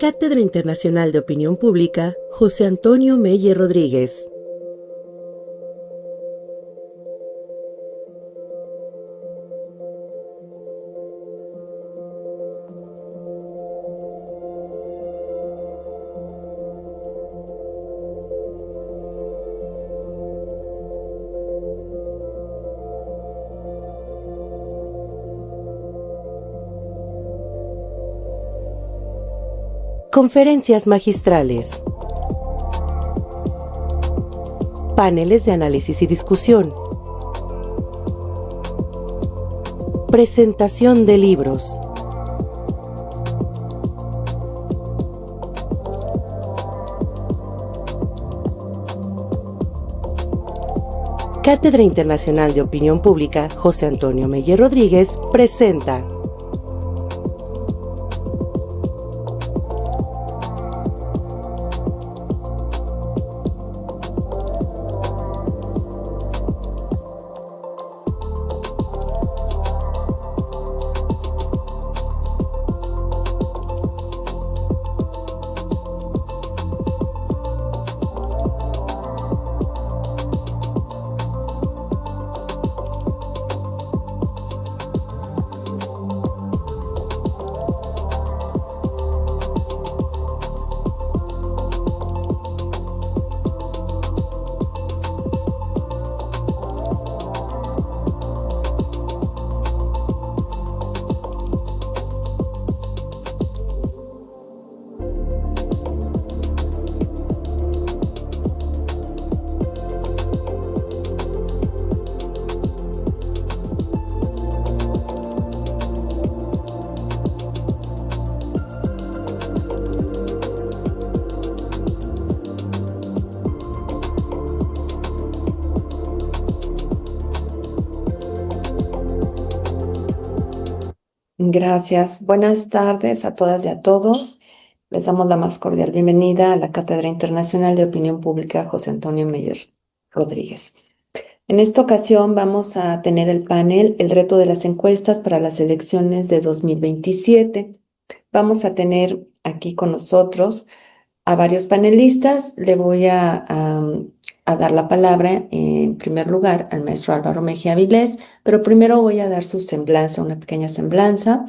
Cátedra Internacional de Opinión Pública, José Antonio Meyer Rodríguez. Conferencias magistrales. Paneles de análisis y discusión. Presentación de libros. Cátedra Internacional de Opinión Pública, José Antonio Meyer Rodríguez, presenta. Gracias. Buenas tardes a todas y a todos. Les damos la más cordial bienvenida a la Cátedra Internacional de Opinión Pública José Antonio Meyer Rodríguez. En esta ocasión vamos a tener el panel El reto de las encuestas para las elecciones de 2027. Vamos a tener aquí con nosotros a varios panelistas. Le voy a dar la palabra en primer lugar al maestro Álvaro Mejía Vilés, pero primero voy a dar su semblanza, una pequeña semblanza.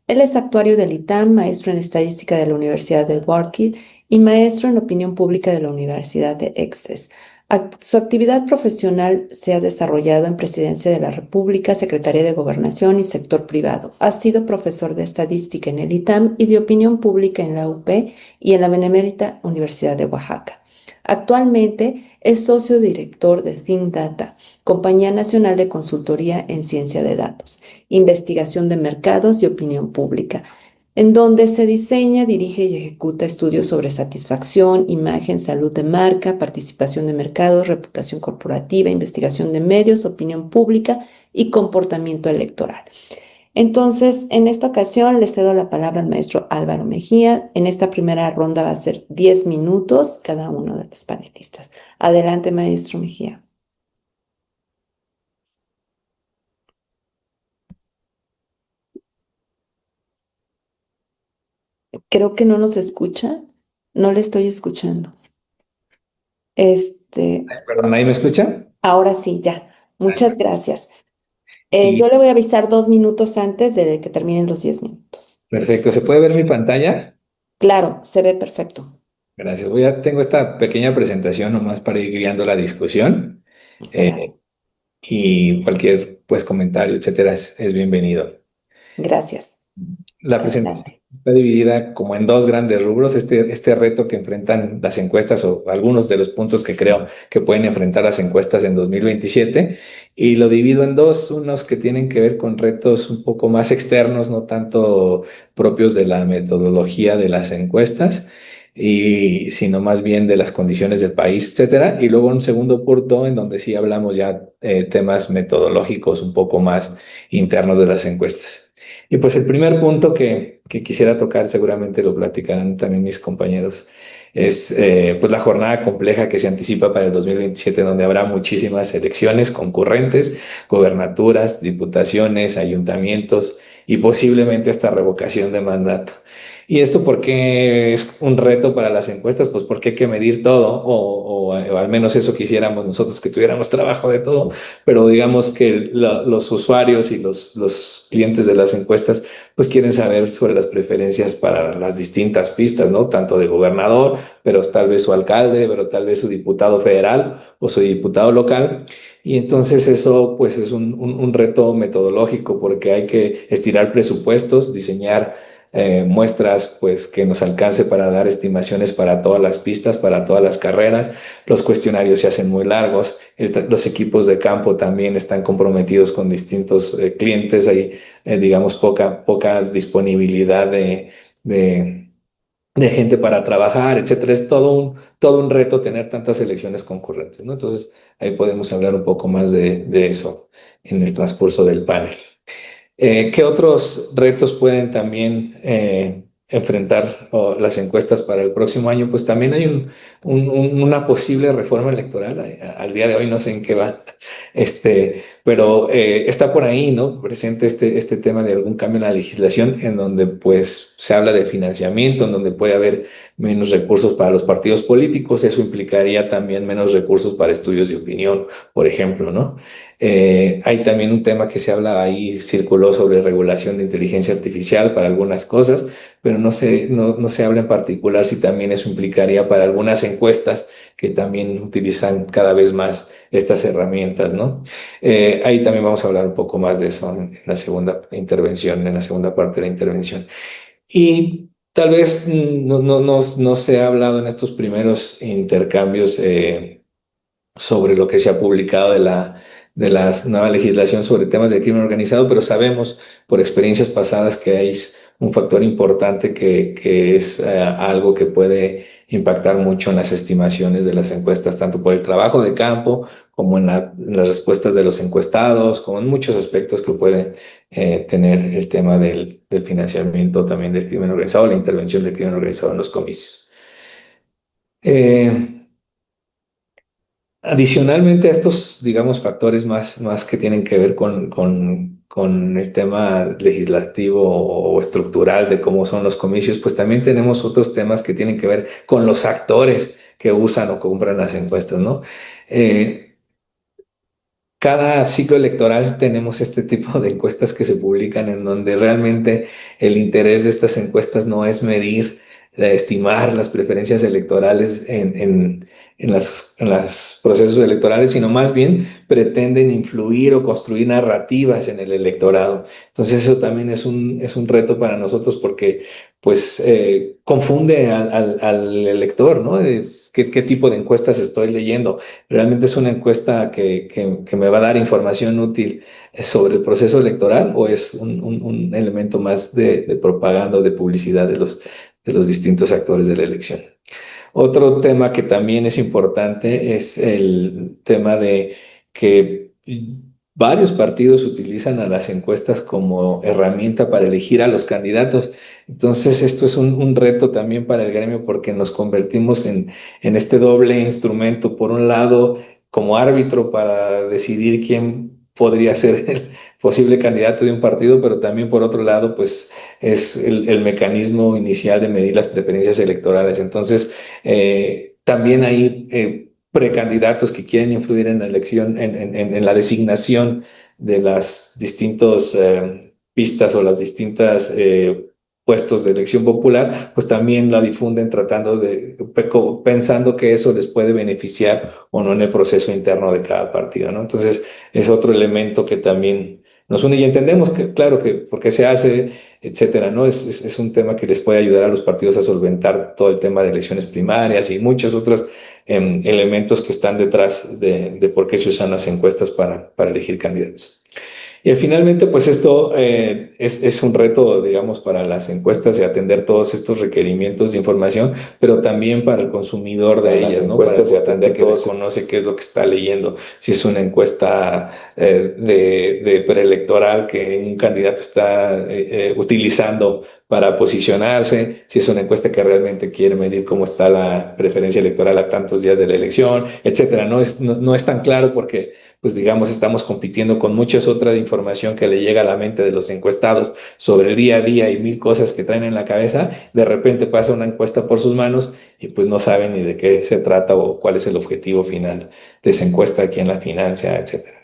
Él es actuario del ITAM, maestro en estadística de la Universidad de Warwick y maestro en opinión pública de la Universidad de Essex. Su actividad profesional se ha desarrollado en Presidencia de la República, Secretaría de Gobernación y sector privado. Ha sido profesor de estadística en el ITAM y de opinión pública en la UP y en la Benemérita Universidad de Oaxaca. Actualmente es socio director de Think Data, Compañía Nacional de Consultoría en Ciencia de Datos, Investigación de Mercados y Opinión Pública, en donde se diseña, dirige y ejecuta estudios sobre satisfacción, imagen, salud de marca, participación de mercados, reputación corporativa, investigación de medios, opinión pública y comportamiento electoral. Entonces, en esta ocasión le cedo la palabra al maestro Álvaro Mejía. En esta primera ronda va a ser 10 minutos cada uno de los panelistas. Adelante, maestro Mejía. Creo que no nos escucha. No le estoy escuchando. Perdón, ¿ahí me escucha? Ahora sí, ya. Muchas gracias. Y Yo le voy a avisar 2 minutos antes de que terminen los 10 minutos. perfecto, ¿se puede ver mi pantalla? Claro, se ve perfecto. Gracias. Tengo esta pequeña presentación nomás para ir guiando la discusión. Claro. Y cualquier comentario, etcétera, es bienvenido. Gracias. La presentación Adelante. está dividida como en dos grandes rubros. Este reto que enfrentan las encuestas o algunos de los puntos que creo que pueden enfrentar las encuestas en 2027, y lo divido en dos, unos que tienen que ver con retos un poco más externos, no tanto propios de la metodología de las encuestas, sino más bien de las condiciones del país, etcétera. Y luego un segundo punto en donde sí hablamos ya temas metodológicos un poco más internos de las encuestas. Y pues el primer punto que quisiera tocar, seguramente lo platicarán también mis compañeros, es pues la jornada compleja que se anticipa para el 2027, donde habrá muchísimas elecciones concurrentes, gobernaturas, diputaciones, ayuntamientos y posiblemente hasta revocación de mandato. ¿Y esto por qué es un reto para las encuestas? Pues porque hay que medir todo, o al menos eso quisiéramos nosotros, que tuviéramos trabajo de todo, pero digamos que los usuarios y los clientes de las encuestas pues quieren saber sobre las preferencias para las distintas pistas, ¿no? Tanto de gobernador, pero tal vez su alcalde, pero tal vez su diputado federal o su diputado local. Y entonces eso pues es un reto metodológico porque hay que estirar presupuestos, diseñar muestras pues que nos alcance para dar estimaciones para todas las pistas, para todas las carreras. Los cuestionarios se hacen muy largos. Los equipos de campo también están comprometidos con distintos clientes. Hay, digamos, poca disponibilidad de, de gente para trabajar, etcétera. Es todo un reto tener tantas elecciones concurrentes, ¿no? Entonces, ahí podemos hablar un poco más de eso en el transcurso del panel. ¿Qué otros retos pueden también enfrentar las encuestas para el próximo año? Pues también hay una posible reforma electoral. Al día de hoy no sé en qué va, pero está por ahí, ¿no? Presente este tema de algún cambio en la legislación en donde pues se habla de financiamiento, en donde puede haber menos recursos para los partidos políticos. Eso implicaría también menos recursos para estudios de opinión, por ejemplo, ¿no? Hay también un tema que se habla ahí, circuló sobre regulación de inteligencia artificial para algunas cosas, pero no se habla en particular si también eso implicaría para algunas encuestas que también utilizan cada vez más estas herramientas, ¿no? Ahí también vamos a hablar un poco más de eso en la segunda intervención, en la segunda parte de la intervención. Y tal vez no se ha hablado en estos primeros intercambios sobre lo que se ha publicado de la nueva legislación sobre temas de crimen organizado, pero sabemos por experiencias pasadas que hay un factor importante que es algo que puede impactar mucho en las estimaciones de las encuestas, tanto por el trabajo de campo como en las respuestas de los encuestados, como en muchos aspectos que puede tener el tema del financiamiento también del crimen organizado, la intervención del crimen organizado en los comicios. Adicionalmente a estos, digamos, factores más que tienen que ver con el tema legislativo o estructural de cómo son los comicios, pues también tenemos otros temas que tienen que ver con los actores que usan o compran las encuestas, ¿no? Eh, Cada ciclo electoral tenemos este tipo de encuestas que se publican en donde realmente el interés de estas encuestas no es medir, estimar las preferencias electorales en los procesos electorales, sino más bien pretenden influir o construir narrativas en el electorado. Entonces eso también es un reto para nosotros porque pues confunde al elector, ¿no? ¿Qué tipo de encuestas estoy leyendo? ¿Realmente es una encuesta que me va a dar información útil sobre el proceso electoral o es un elemento más de propaganda o de publicidad de los distintos actores de la elección? Otro tema que también es importante es el tema de que varios partidos utilizan a las encuestas como herramienta para elegir a los candidatos. Entonces, esto es un reto también para el gremio porque nos convertimos en este doble instrumento. Por un lado, como árbitro para decidir quién podría ser el posible candidato de un partido, pero también por otro lado, pues es el mecanismo inicial de medir las preferencias electorales. Entonces, también hay precandidatos que quieren influir en la elección, en la designación de las distintas pistas o las distintas puestos de elección popular, pues también la difunden pensando que eso les puede beneficiar o no en el proceso interno de cada partido, ¿no? Entonces, es otro elemento que también nos une y entendemos que, claro, que por qué se hace, etcétera, ¿no? Es un tema que les puede ayudar a los partidos a solventar todo el tema de elecciones primarias y muchos otros elementos que están detrás de por qué se usan las encuestas para elegir candidatos. Y finalmente, pues esto es un reto, digamos, para las encuestas de atender todos estos requerimientos de información, pero también para el consumidor de ellas, ¿no? Para de atender que desconoce qué es lo que está leyendo, si es una encuesta de preelectoral que un candidato está utilizando para posicionarse, si es una encuesta que realmente quiere medir cómo está la preferencia electoral a tantos días de la elección, etcétera. No es tan claro porque, pues digamos, estamos compitiendo con muchas otras información que le llega a la mente de los encuestados sobre el día a día y mil cosas que traen en la cabeza, de repente pasa una encuesta por sus manos y pues no saben ni de qué se trata o cuál es el objetivo final de esa encuesta, quién la financia, etcétera.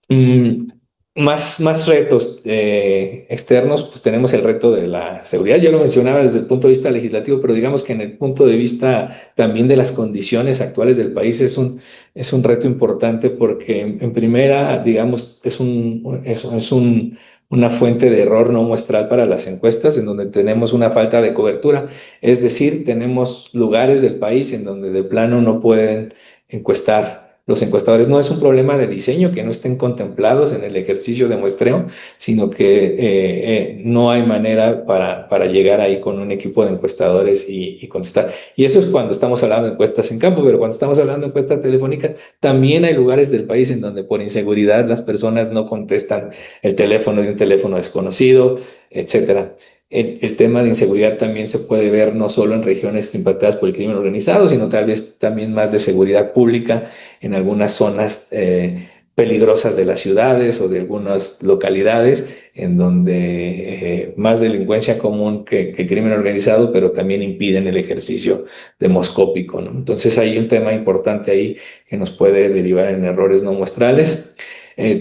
Mm, más retos externos, pues tenemos el reto de la seguridad. Ya lo mencionaba desde el punto de vista legislativo, pero digamos que en el punto de vista también de las condiciones actuales del país es un reto importante porque en primera, digamos, una fuente de error no muestral para las encuestas, en donde tenemos una falta de cobertura. Es decir, tenemos lugares del país en donde de plano no pueden encuestar los encuestadores. No es un problema de diseño que no estén contemplados en el ejercicio de muestreo, sino que no hay manera para llegar ahí con un equipo de encuestadores y contestar. Y eso es cuando estamos hablando de encuestas en campo, pero cuando estamos hablando de encuestas telefónicas, también hay lugares del país en donde por inseguridad las personas no contestan el teléfono de un teléfono desconocido, etcétera. El tema de inseguridad también se puede ver no solo en regiones impactadas por el crimen organizado, sino tal vez también más de seguridad pública en algunas zonas peligrosas de las ciudades o de algunas localidades en donde más delincuencia común que crimen organizado, pero también impiden el ejercicio demoscópico, ¿no? Entonces hay un tema importante ahí que nos puede derivar en errores no muestrales.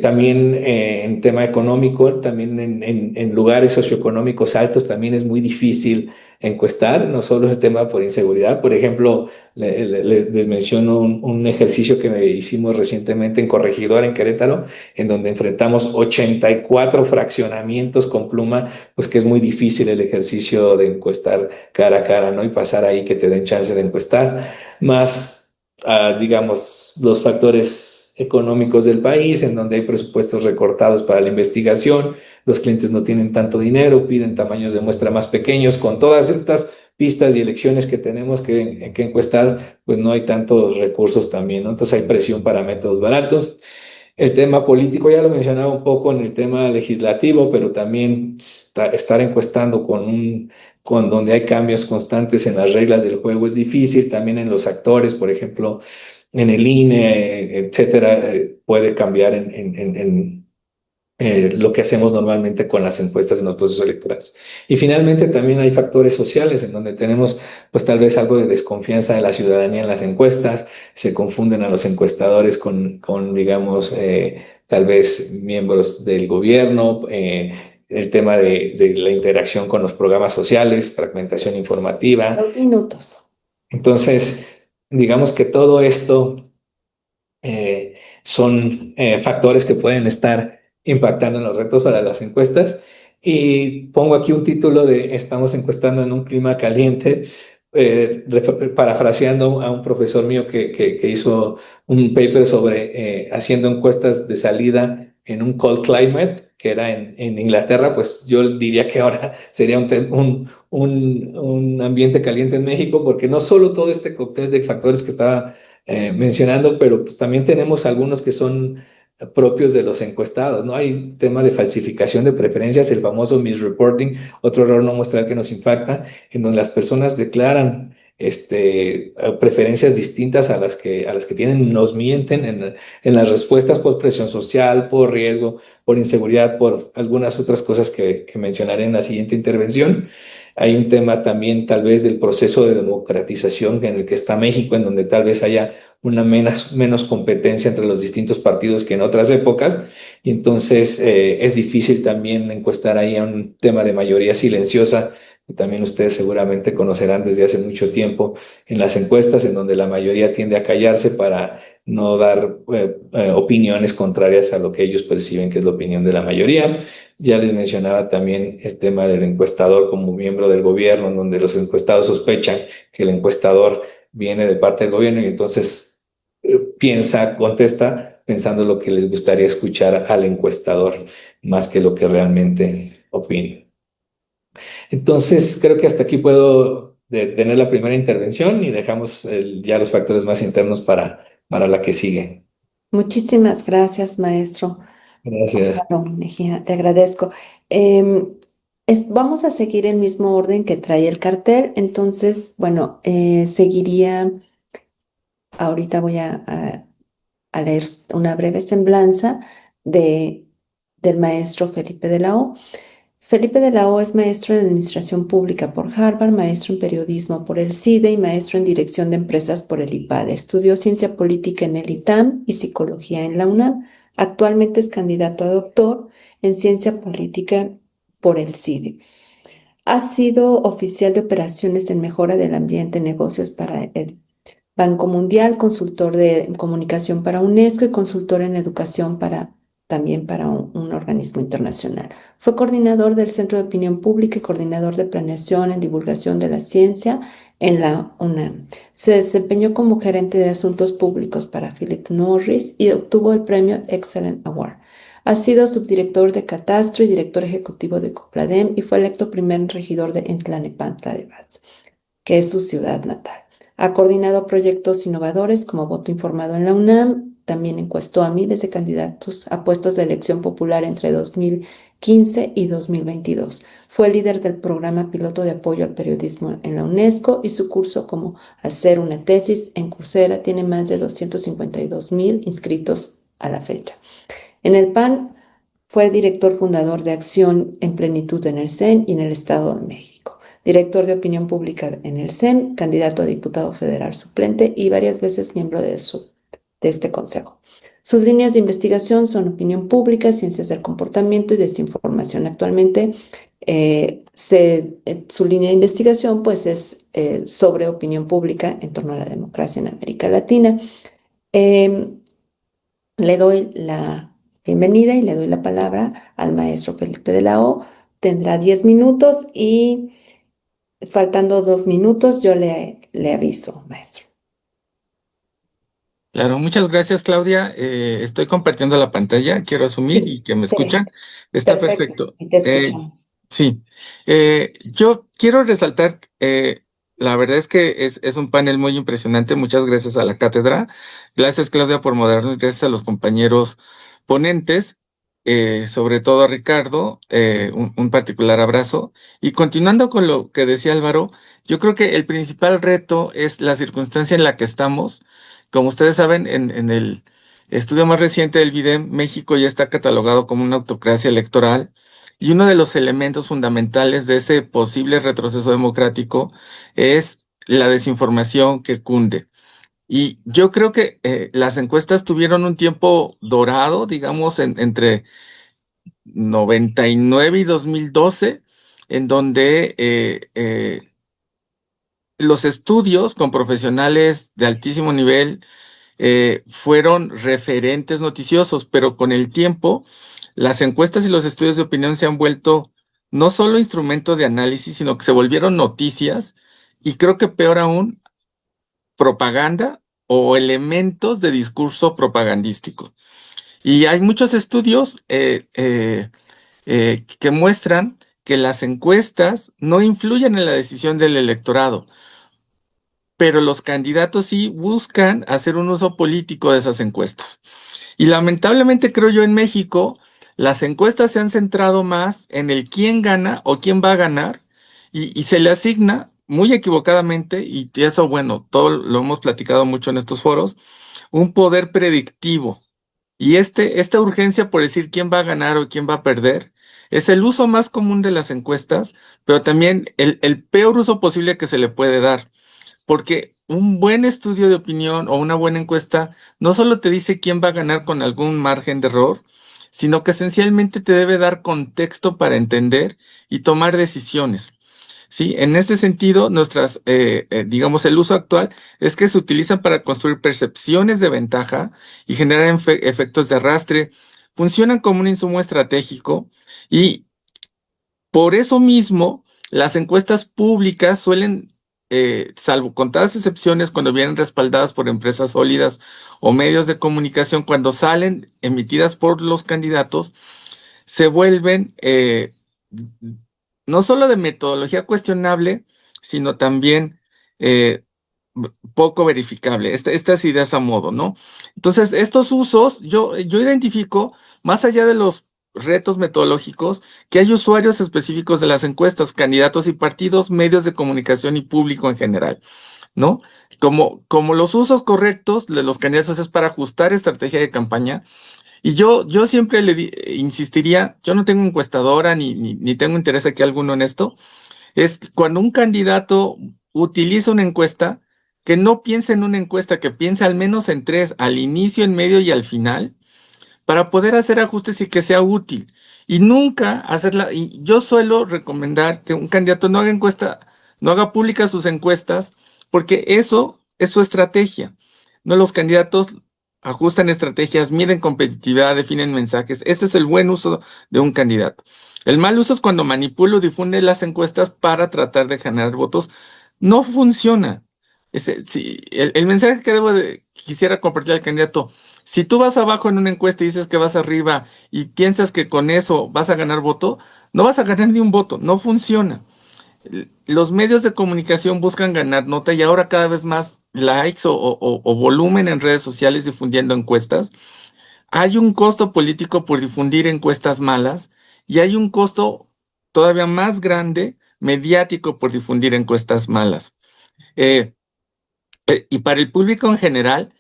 También en tema económico, también en lugares socioeconómicos altos también es muy difícil encuestar, no solo el tema por inseguridad. Por ejemplo, les menciono un ejercicio que hicimos recientemente en Corregidora, en Querétaro, en donde enfrentamos 84 fraccionamientos con pluma, pues que es muy difícil el ejercicio de encuestar cara a cara, ¿no? Y pasar ahí que te den chance de encuestar, más, digamos, los factores económicos del país, en donde hay presupuestos recortados para la investigación, los clientes no tienen tanto dinero, piden tamaños de muestra más pequeños. Con todas estas pistas y elecciones que tenemos que encuestar, pues no hay tantos recursos también, ¿no? Entonces hay presión para métodos baratos. El tema político ya lo mencionaba un poco en el tema legislativo, pero también estar encuestando con donde hay cambios constantes en las reglas del juego es difícil. También en los actores, por ejemplo, en el INE, etcétera, puede cambiar en lo que hacemos normalmente con las encuestas en los procesos electorales. Y finalmente también hay factores sociales en donde tenemos pues tal vez algo de desconfianza de la ciudadanía en las encuestas, se confunden a los encuestadores con digamos, tal vez miembros del gobierno, el tema de la interacción con los programas sociales, fragmentación informativa. 2 minutos. Entonces, digamos que todo esto son factores que pueden estar impactando en los retos para las encuestas. Y pongo aquí un título de Estamos encuestando en un clima caliente, parafraseando a un profesor mío que hizo un paper sobre haciendo encuestas de salida en un cold climate, que era en Inglaterra. Pues yo diría que ahora sería un ambiente caliente en México, porque no solo todo este cóctel de factores que estaba mencionando, pero pues también tenemos algunos que son propios de los encuestados, ¿no? Hay tema de falsificación de preferencias, el famoso misreporting, otro error no muestral que nos impacta, en donde las personas declaran preferencias distintas a las que tienen, nos mienten en las respuestas por presión social, por riesgo, por inseguridad, por algunas otras cosas que mencionaré en la siguiente intervención. Hay un tema también tal vez del proceso de democratización en el que está México, en donde tal vez haya una menos competencia entre los distintos partidos que en otras épocas, y entonces es difícil también encuestar ahí a un tema de mayoría silenciosa, que también ustedes seguramente conocerán desde hace mucho tiempo en las encuestas, en donde la mayoría tiende a callarse para no dar opiniones contrarias a lo que ellos perciben que es la opinión de la mayoría. Ya les mencionaba también el tema del encuestador como miembro del gobierno, en donde los encuestados sospechan que el encuestador viene de parte del gobierno y entonces contesta pensando lo que les gustaría escuchar al encuestador más que lo que realmente opina. Entonces, creo que hasta aquí puedo tener la primera intervención y dejamos ya los factores más internos para la que sigue. Muchísimas gracias, maestro. Gracias. Claro, Mejía, te agradezco. Vamos a seguir el mismo orden que trae el cartel, entonces, bueno, seguiría, ahorita voy a a leer una breve semblanza del maestro Felipe de la O. Felipe de la O es maestro en Administración Pública por Harvard, maestro en Periodismo por el CIDE y maestro en Dirección de Empresas por el IPADE. Estudió Ciencia Política en el ITAM y Psicología en la UNAM. Actualmente es candidato a doctor en Ciencia Política por el CIDE. Ha sido oficial de operaciones en mejora del ambiente en negocios para el Banco Mundial, consultor de comunicación para UNESCO y consultor en educación también para un organismo internacional. Fue coordinador del Centro de Opinión Pública y coordinador de planeación en divulgación de la ciencia en la UNAM. Se desempeñó como gerente de asuntos públicos para Philip Morris y obtuvo el premio Excellent Award. Ha sido subdirector de Catastro y director ejecutivo de Copladem y fue electo primer regidor de Tlalnepantla de Vaz, que es su ciudad natal. Ha coordinado proyectos innovadores como Voto Informado en la UNAM. También encuestó a miles de candidatos a puestos de elección popular entre 2015 y 2022. Fue líder del programa piloto de apoyo al periodismo en la UNESCO y su curso como Hacer una tesis en Coursera tiene más de 252,000 inscritos a la fecha. En el PAN fue director fundador de Acción en Plenitud en el CEN y en el Estado de México. Director de Opinión Pública en el CEN, candidato a diputado federal suplente y varias veces miembro de este consejo. Sus líneas de investigación son opinión pública, ciencias del comportamiento y desinformación. Actualmente, su línea de investigación pues, es sobre opinión pública en torno a la democracia en América Latina. Le doy la bienvenida y le doy la palabra al maestro Felipe de la O. Tendrá 10 minutos y faltando 2 minutos yo le aviso, maestro. Claro, muchas gracias, Claudia. Estoy compartiendo la pantalla, quiero asumir y que me Sí, escuchan. Está perfecto. perfecto. Y te escuchamos. Sí, yo quiero resaltar, la verdad es que es un panel muy impresionante. Muchas gracias a la cátedra. Gracias, Claudia, por moderarnos. Gracias a los compañeros ponentes, sobre todo a Ricardo, un particular abrazo. Y continuando con lo que decía Álvaro, yo creo que el principal reto es la circunstancia en la que estamos. Como ustedes saben, en el estudio más reciente del BIDEM, México ya está catalogado como una autocracia electoral. Y uno de los elementos fundamentales de ese posible retroceso democrático es la desinformación que cunde. Y yo creo que las encuestas tuvieron un tiempo dorado, digamos, entre 99 y 2012, en donde los estudios con profesionales de altísimo nivel fueron referentes noticiosos, pero con el tiempo las encuestas y los estudios de opinión se han vuelto no solo instrumento de análisis, sino que se volvieron noticias y creo que peor aún, propaganda o elementos de discurso propagandístico. Y hay muchos estudios que muestran que las encuestas no influyen en la decisión del electorado, pero los candidatos sí buscan hacer un uso político de esas encuestas. Y lamentablemente creo yo en México, las encuestas se han centrado más en el quién gana o quién va a ganar y se le asigna muy equivocadamente, y eso, bueno, todo lo hemos platicado mucho en estos foros, un poder predictivo. Y esta urgencia por decir quién va a ganar o quién va a perder es el uso más común de las encuestas, pero también el peor uso posible que se le puede dar. Porque un buen estudio de opinión o una buena encuesta no solo te dice quién va a ganar con algún margen de error, sino que esencialmente te debe dar contexto para entender y tomar decisiones. ¿Sí? En ese sentido, digamos, el uso actual es que se utilizan para construir percepciones de ventaja y generar efectos de arrastre. Funcionan como un insumo estratégico y por eso mismo las encuestas públicas suelen, salvo contadas excepciones, cuando vienen respaldadas por empresas sólidas o medios de comunicación, cuando salen emitidas por los candidatos, se vuelven no solo de metodología cuestionable, sino también poco verificable, estas ideas a modo, ¿no? Entonces, estos usos, yo identifico, más allá de los retos metodológicos, que hay usuarios específicos de las encuestas, candidatos y partidos, medios de comunicación y público en general. ¿no? Como los usos correctos de los candidatos es para ajustar estrategia de campaña. Y yo siempre insistiría, yo no tengo encuestadora ni tengo interés aquí alguno en esto, es cuando un candidato utiliza una encuesta, que no piense en una encuesta, que piense al menos en tres, al inicio, en medio y al final, para poder hacer ajustes y que sea útil. Y nunca hacerla. Y yo suelo recomendar que un candidato no haga encuesta, no haga públicas sus encuestas, porque eso es su estrategia. No, los candidatos ajustan estrategias, miden competitividad, definen mensajes. Ese es el buen uso de un candidato. El mal uso es cuando manipula o difunde las encuestas para tratar de generar votos. No funciona. El mensaje que quisiera compartir al candidato: si tú vas abajo en una encuesta y dices que vas arriba y piensas que con eso vas a ganar voto, no vas a ganar ni un voto, no funciona. Los medios de comunicación buscan ganar nota y ahora cada vez más likes o volumen en redes sociales difundiendo encuestas. Hay un costo político por difundir encuestas malas y hay un costo todavía más grande mediático por difundir encuestas malas. Y para el público en general,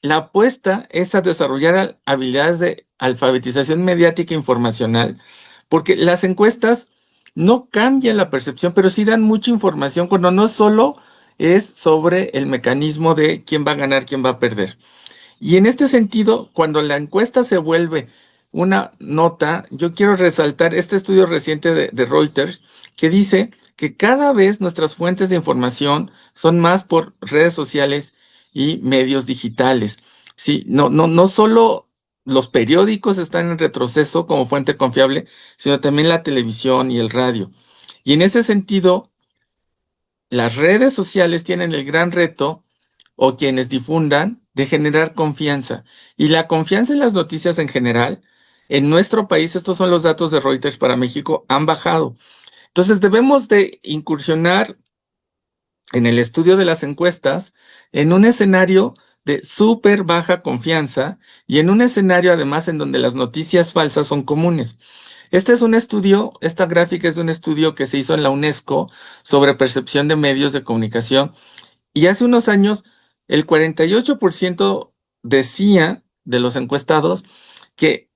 la apuesta es a desarrollar habilidades de alfabetización mediática e informacional, porque las encuestas no cambian la percepción, pero sí dan mucha información cuando no solo es sobre el mecanismo de quién va a ganar, quién va a perder. Y en este sentido, cuando la encuesta se vuelve una nota, yo quiero resaltar este estudio reciente de Reuters que dice que cada vez nuestras fuentes de información son más por redes sociales y medios digitales. Sí, no solo los periódicos están en retroceso como fuente confiable, sino también la televisión y el radio. Y en ese sentido, las redes sociales tienen el gran reto, o quienes difundan, de generar confianza. Y la confianza en las noticias en general, en nuestro país, estos son los datos de Reuters para México, han bajado. Entonces debemos de incursionar en el estudio de las encuestas en un escenario de súper baja confianza y en un escenario además en donde las noticias falsas son comunes. Este es un estudio, esta gráfica es de un estudio que se hizo en la UNESCO sobre percepción de medios de comunicación, y hace unos años el 48% decía de los encuestados que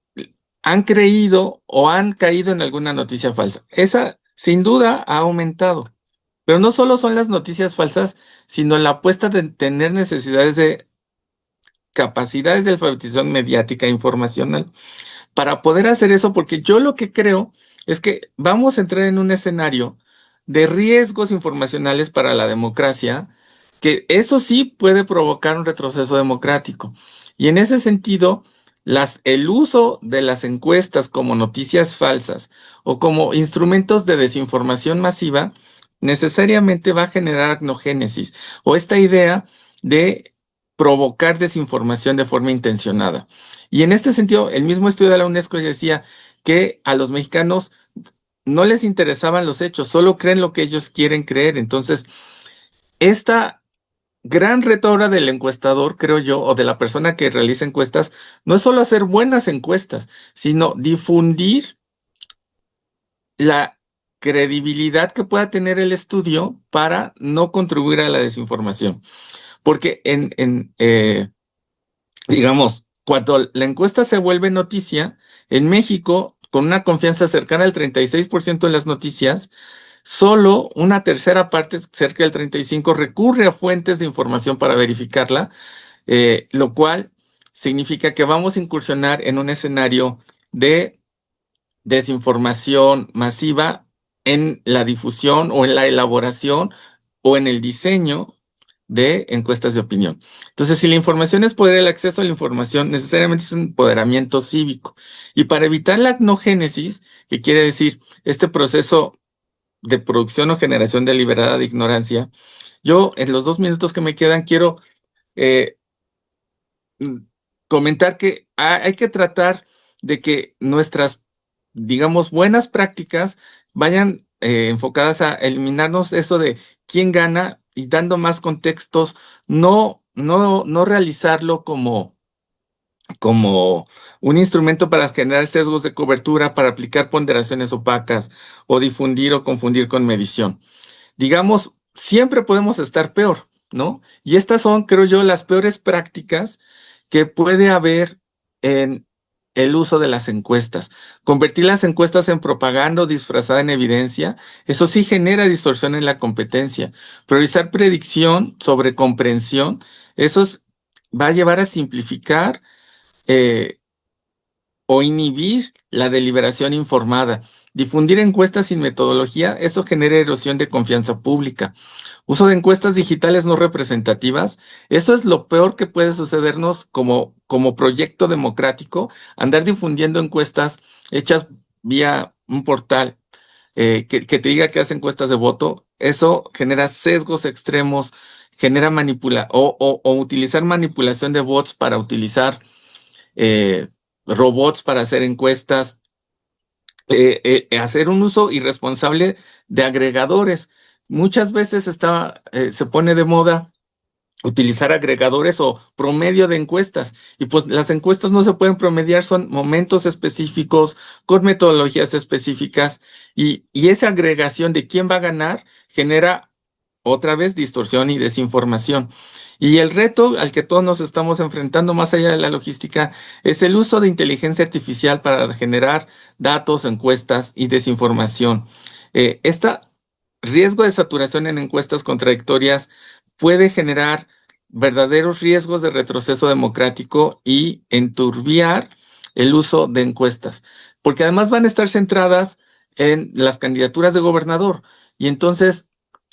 han creído o han caído en alguna noticia falsa. Esa sin duda ha aumentado. Pero no solo son las noticias falsas, sino la apuesta de tener necesidades de capacidades de alfabetización mediática e informacional para poder hacer eso, porque yo lo que creo es que vamos a entrar en un escenario de riesgos informacionales para la democracia, que eso sí puede provocar un retroceso democrático. Y en ese sentido, el uso de las encuestas como noticias falsas o como instrumentos de desinformación masiva necesariamente va a generar agnogénesis o esta idea de provocar desinformación de forma intencionada. Y en este sentido, el mismo estudio de la UNESCO decía que a los mexicanos no les interesaban los hechos, solo creen lo que ellos quieren creer. Entonces, esta gran reto ahora del encuestador, creo yo, o de la persona que realiza encuestas, no es solo hacer buenas encuestas, sino difundir la credibilidad que pueda tener el estudio para no contribuir a la desinformación. Porque digamos, cuando la encuesta se vuelve noticia, en México, con una confianza cercana al 36% en las noticias, solo una tercera parte, cerca del 35%, recurre a fuentes de información para verificarla, lo cual significa que vamos a incursionar en un escenario de desinformación masiva en la difusión o en la elaboración o en el diseño de encuestas de opinión. Entonces, si la información es poder, el acceso a la información necesariamente es un empoderamiento cívico. Y para evitar la agnogénesis, que quiere decir este proceso de producción o generación deliberada de ignorancia, yo en los 2 minutos que me quedan quiero comentar que hay que tratar de que nuestras, digamos, buenas prácticas vayan enfocadas a eliminarnos eso de quién gana y dando más contextos, no realizarlo como un instrumento para generar sesgos de cobertura, para aplicar ponderaciones opacas o difundir o confundir con medición. Digamos, siempre podemos estar peor, ¿no? Y estas son, creo yo, las peores prácticas que puede haber en el uso de las encuestas. Convertir las encuestas en propaganda o disfrazada en evidencia, eso sí genera distorsión en la competencia. Priorizar predicción sobre comprensión, va a llevar a simplificar eh, o inhibir la deliberación informada. Difundir encuestas sin metodología, eso genera erosión de confianza pública. Uso de encuestas digitales no representativas, eso es lo peor que puede sucedernos como proyecto democrático, andar difundiendo encuestas hechas vía un portal que te diga que hace encuestas de voto, eso genera sesgos extremos, genera o utilizar manipulación de bots para utilizar eh, robots para hacer encuestas, hacer un uso irresponsable de agregadores. Muchas veces se pone de moda utilizar agregadores o promedio de encuestas. Y pues las encuestas no se pueden promediar, son momentos específicos, con metodologías específicas, y esa agregación de quién va a ganar genera otra vez distorsión y desinformación. Y el reto al que todos nos estamos enfrentando, más allá de la logística, es el uso de inteligencia artificial para generar datos, encuestas y desinformación. Este riesgo de saturación en encuestas contradictorias puede generar verdaderos riesgos de retroceso democrático y enturbiar el uso de encuestas, porque además van a estar centradas en las candidaturas de gobernador. Y entonces,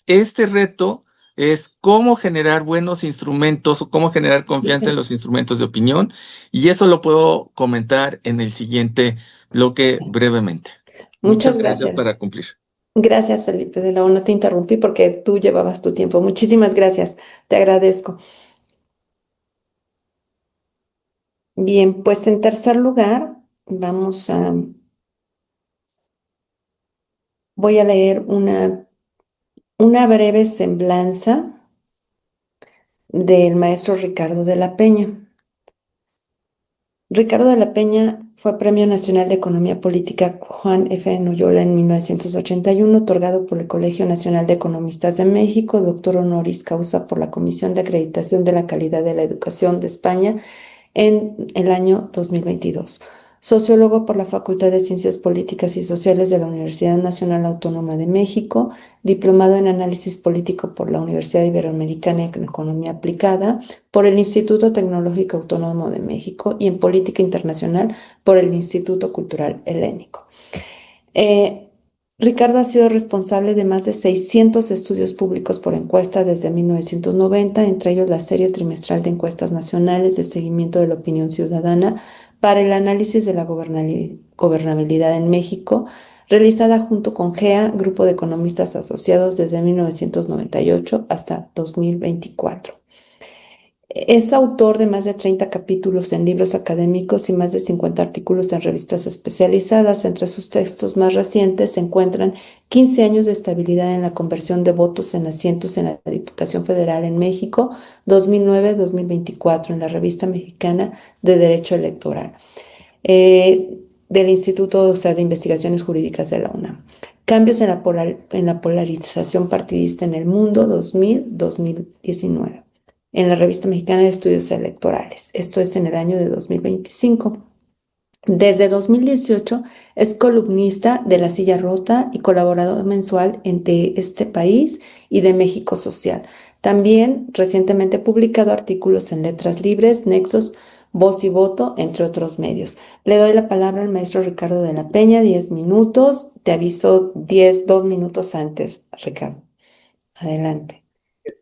este reto es cómo generar buenos instrumentos o cómo generar confianza en los instrumentos de opinión, y eso lo puedo comentar en el siguiente bloque brevemente. Muchas Muchas gracias gracias. para cumplir. Gracias, Felipe de la O. No te interrumpí porque tú llevabas tu tiempo. Muchísimas gracias. Te agradezco. Bien, pues en tercer lugar, voy a leer una breve semblanza del maestro Ricardo de la Peña. Ricardo de la Peña fue Premio Nacional de Economía Política Juan F. Noyola en 1981, otorgado por el Colegio Nacional de Economistas de México, doctor honoris causa por la Comisión de Acreditación de la Calidad de la Educación de España en el año 2022. Sociólogo por la Facultad de Ciencias Políticas y Sociales de la Universidad Nacional Autónoma de México, diplomado en Análisis Político por la Universidad Iberoamericana en Economía Aplicada, por el Instituto Tecnológico Autónomo de México y en Política Internacional por el Instituto Cultural Helénico. Ricardo ha sido responsable de más de 600 estudios públicos por encuesta desde 1990, entre ellos la serie trimestral de encuestas nacionales de seguimiento de la opinión ciudadana para el análisis de la gobernabilidad en México, realizada junto con GEA, Grupo de Economistas Asociados, desde 1998 hasta 2024. Es autor de más de 30 capítulos en libros académicos y más de 50 artículos en revistas especializadas. Entre sus textos más recientes se encuentran 15 años de estabilidad en la conversión de votos en asientos en la Diputación Federal en México, 2009-2024, en la Revista Mexicana de Derecho Electoral, del Instituto, de Investigaciones Jurídicas de la UNAM. Cambios en la polarización partidista en el mundo, 2000-2019. En la Revista Mexicana de Estudios Electorales. Esto es en el año de 2025. Desde 2018 es columnista de La Silla Rota y colaborador mensual entre este país y de México Social. También recientemente ha publicado artículos en Letras Libres, Nexos, Voz y Voto, entre otros medios. Le doy la palabra al maestro Ricardo de la Peña, 10 minutos. Te aviso 2 minutos antes, Ricardo. Adelante.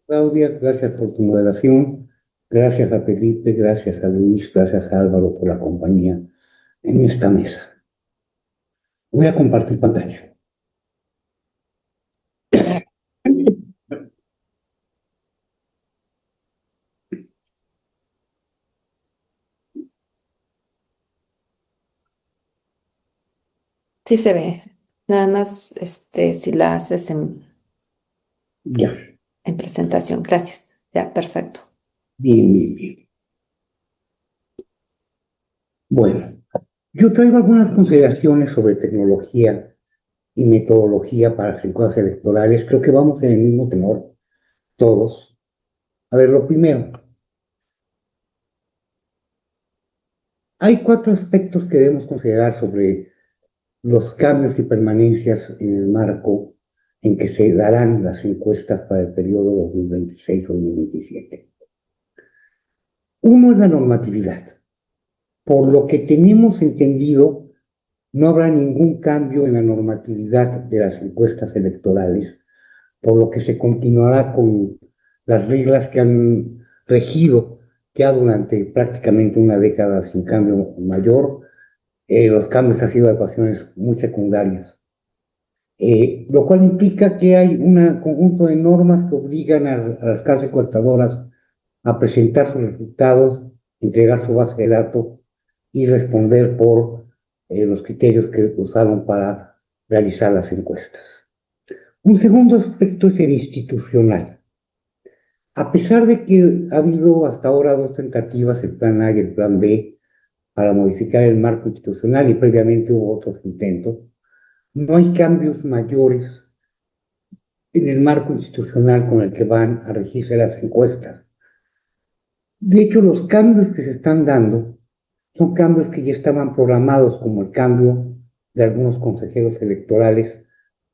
Claudia, gracias por tu moderación. Gracias a Felipe, gracias a Luis, gracias a Álvaro por la compañía en esta mesa. Voy a compartir pantalla. Sí se ve. Nada más si la haces Ya, en presentación. Gracias. Ya, perfecto. bien. Bueno, yo traigo algunas consideraciones sobre tecnología y metodología para las encuestas electorales. Creo que vamos en el mismo tenor todos. A ver, lo primero, hay 4 aspectos que debemos considerar sobre los cambios y permanencias en el marco en que se darán las encuestas para el periodo 2026-2027. Uno es la normatividad. Por lo que tenemos entendido, no habrá ningún cambio en la normatividad de las encuestas electorales, por lo que se continuará con las reglas que han regido ya durante prácticamente una década sin cambio mayor. Los cambios han sido adecuaciones muy secundarias, lo cual implica que hay un conjunto de normas que obligan a las casas encuestadoras a presentar sus resultados, entregar su base de datos y responder por los criterios que usaron para realizar las encuestas. Un segundo aspecto es el institucional. A pesar de que ha habido hasta ahora 2 tentativas, el plan A y el plan B, para modificar el marco institucional y previamente hubo otros intentos, no hay cambios mayores en el marco institucional con el que van a regirse las encuestas. De hecho, los cambios que se están dando son cambios que ya estaban programados, como el cambio de algunos consejeros electorales,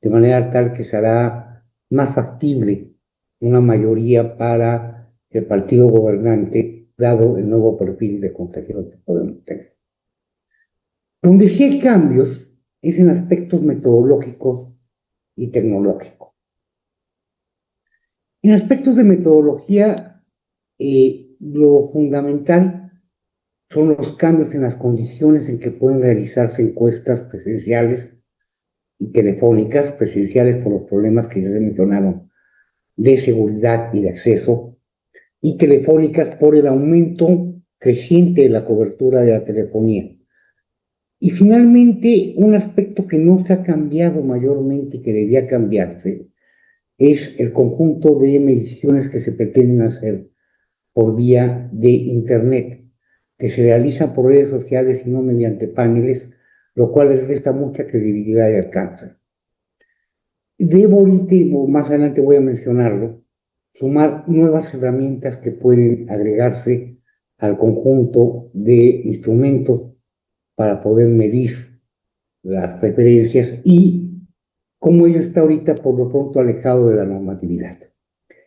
de manera tal que será más factible una mayoría para el partido gobernante, dado el nuevo perfil de consejeros que podemos tener. Donde sí hay cambios es en aspectos metodológicos y tecnológicos. En aspectos de metodología, lo fundamental son los cambios en las condiciones en que pueden realizarse encuestas presenciales y telefónicas, presenciales por los problemas que ya se mencionaron de seguridad y de acceso, y telefónicas por el aumento creciente de la cobertura de la telefonía. Y finalmente, un aspecto que no se ha cambiado mayormente y que debía cambiarse es el conjunto de mediciones que se pretenden hacer por vía de Internet, que se realizan por redes sociales y no mediante paneles, lo cual les resta mucha credibilidad y alcance. Debo ahorita, o más adelante voy a mencionarlo, sumar nuevas herramientas que pueden agregarse al conjunto de instrumentos para poder medir las preferencias y cómo ello está ahorita por lo pronto alejado de la normatividad.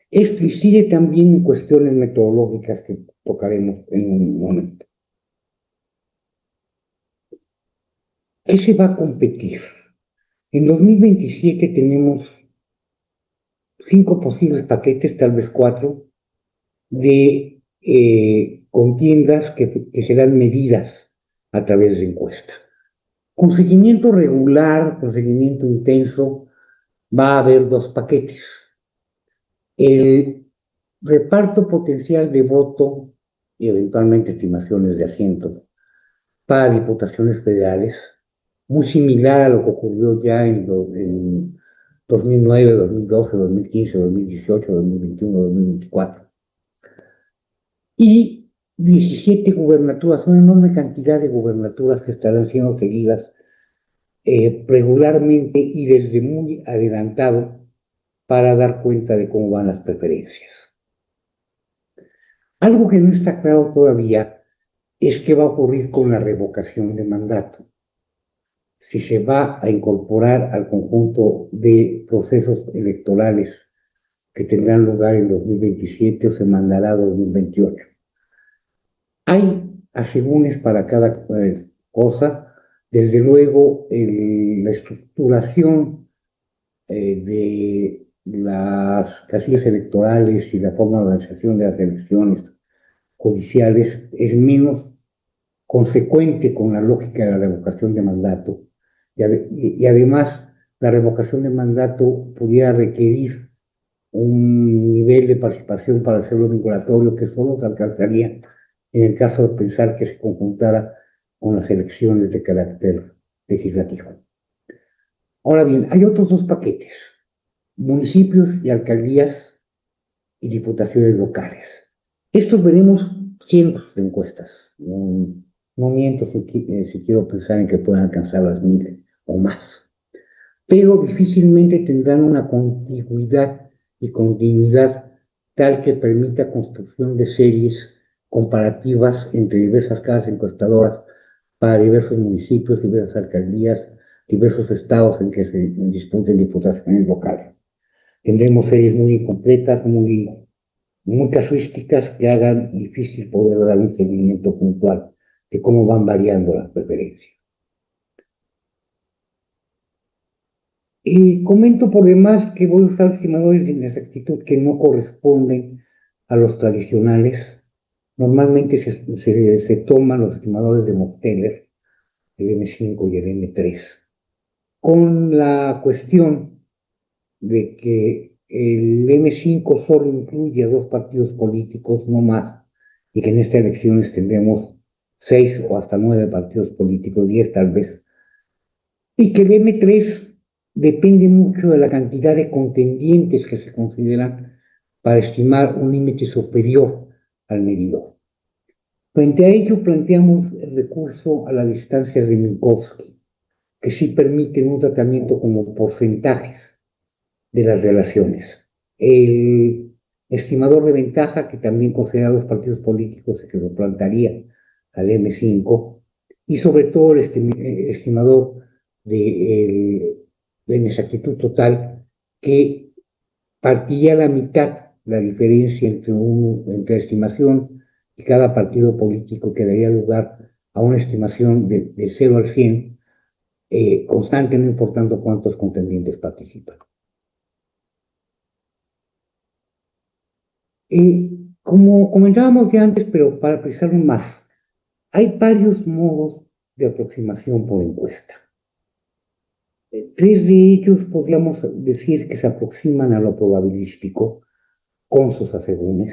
Esto incide también en cuestiones metodológicas que tocaremos en un momento. ¿Qué se va a competir? En 2027 tenemos 5 posibles paquetes, tal vez 4, de contiendas que serán medidas a través de encuesta. Con seguimiento regular, con seguimiento intenso, va a haber 2 paquetes. El reparto potencial de voto y eventualmente estimaciones de asientos para diputaciones federales, muy similar a lo que ocurrió ya en 2009, 2012, 2015, 2018, 2021, 2024. Y 17 gubernaturas, una enorme cantidad de gubernaturas que estarán siendo seguidas regularmente y desde muy adelantado para dar cuenta de cómo van las preferencias. Algo que no está claro todavía es qué va a ocurrir con la revocación de mandato. Si se va a incorporar al conjunto de procesos electorales que tendrán lugar en 2027 o se mandará a 2028. Hay asegúnes para cada cosa. Desde luego, la estructuración de las casillas electorales y la forma de organización de las elecciones judiciales es menos consecuente con la lógica de la revocación de mandato. Y además, la revocación de mandato pudiera requerir un nivel de participación para hacerlo vinculatorio que solo se alcanzaría en el caso de pensar que se conjuntara con las elecciones de carácter legislativo. Ahora bien, hay otros 2 paquetes, municipios y alcaldías y diputaciones locales. Estos veremos cientos de encuestas. No miento si quiero pensar en que puedan alcanzar las 1000 o más, pero difícilmente tendrán una contiguidad y continuidad tal que permita construcción de series comparativas entre diversas casas encuestadoras para diversos municipios, diversas alcaldías, diversos estados en que se disputen diputaciones locales. Tendremos series muy incompletas, muy casuísticas que hagan difícil poder dar un seguimiento puntual de cómo van variando las preferencias. Y comento por demás que voy a usar estimadores de inexactitud que no corresponden a los tradicionales. Normalmente se toman los estimadores de Mosteller, el M5 y el M3, con la cuestión de que el M5 solo incluye a dos partidos políticos, no más, y que en estas elecciones tendremos 6 o hasta 9 partidos políticos, 10 tal vez, y que el M3 depende mucho de la cantidad de contendientes que se consideran para estimar un límite superior al medidor. Frente a ello, planteamos el recurso a la distancia de Minkowski, que sí permiten un tratamiento como porcentajes de las relaciones. El estimador de ventaja, que también considera dos partidos políticos y que lo plantearía al M5, y sobre todo el estimador de inexactitud total, que partiría a la mitad la diferencia entre la estimación y cada partido político, que daría lugar a una estimación de 0 al 100, constante, no importando cuántos contendientes participan. Como comentábamos ya antes, pero para precisarlo más, hay varios modos de aproximación por encuesta. Tres de ellos podríamos decir que se aproximan a lo probabilístico con sus asegúnes,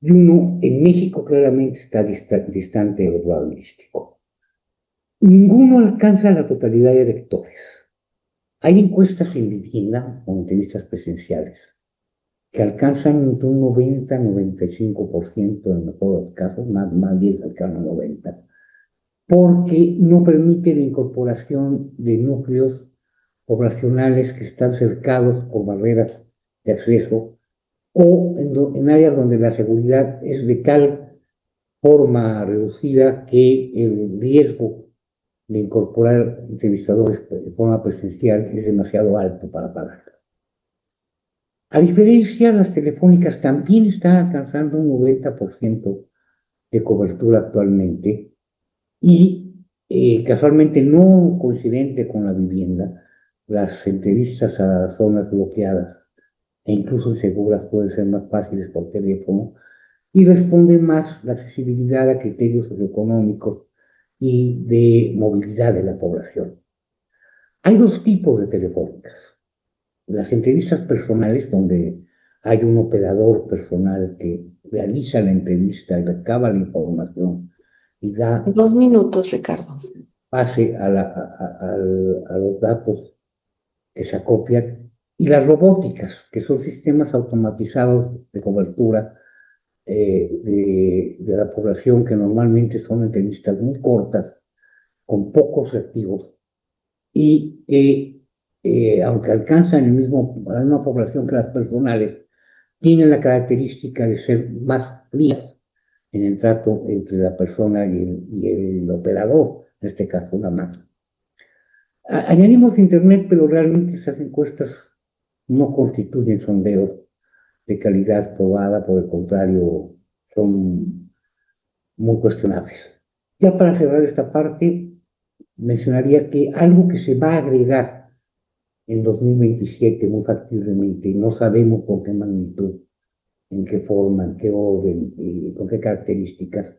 y uno en México claramente está distante de lo probabilístico. Ninguno alcanza la totalidad de electores. Hay encuestas en vivienda o entrevistas presenciales que alcanzan entre un 90 y 95% en el mejor de los casos, más bien cercano a 90%, porque no permite la incorporación de núcleos poblacionales que están cercados por barreras de acceso o en áreas donde la seguridad es de tal forma reducida que el riesgo de incorporar entrevistadores de forma presencial es demasiado alto para pagar. A diferencia, las telefónicas también están alcanzando un 90% de cobertura actualmente y casualmente no coincidente con la vivienda, las entrevistas a zonas bloqueadas e incluso inseguras pueden ser más fáciles por teléfono y responde más la accesibilidad a criterios socioeconómicos y de movilidad de la población. Hay dos tipos de telefónicas. Las entrevistas personales, donde hay un operador personal que realiza la entrevista y recaba la información y da 2 minutos, Ricardo. pase a los datos que se acopian, y las robóticas, que son sistemas automatizados de cobertura de la población, que normalmente son entrevistas muy cortas, con pocos reactivos, y que, aunque alcanzan la misma población que las personales, tienen la característica de ser más frías en el trato entre la persona y el operador, en este caso una máquina. Añadimos Internet, pero realmente esas encuestas no constituyen sondeos de calidad probada, por el contrario, son muy cuestionables. Ya para cerrar esta parte, mencionaría que algo que se va a agregar en 2027 muy factiblemente, no sabemos con qué magnitud, en qué forma, en qué orden y con qué características,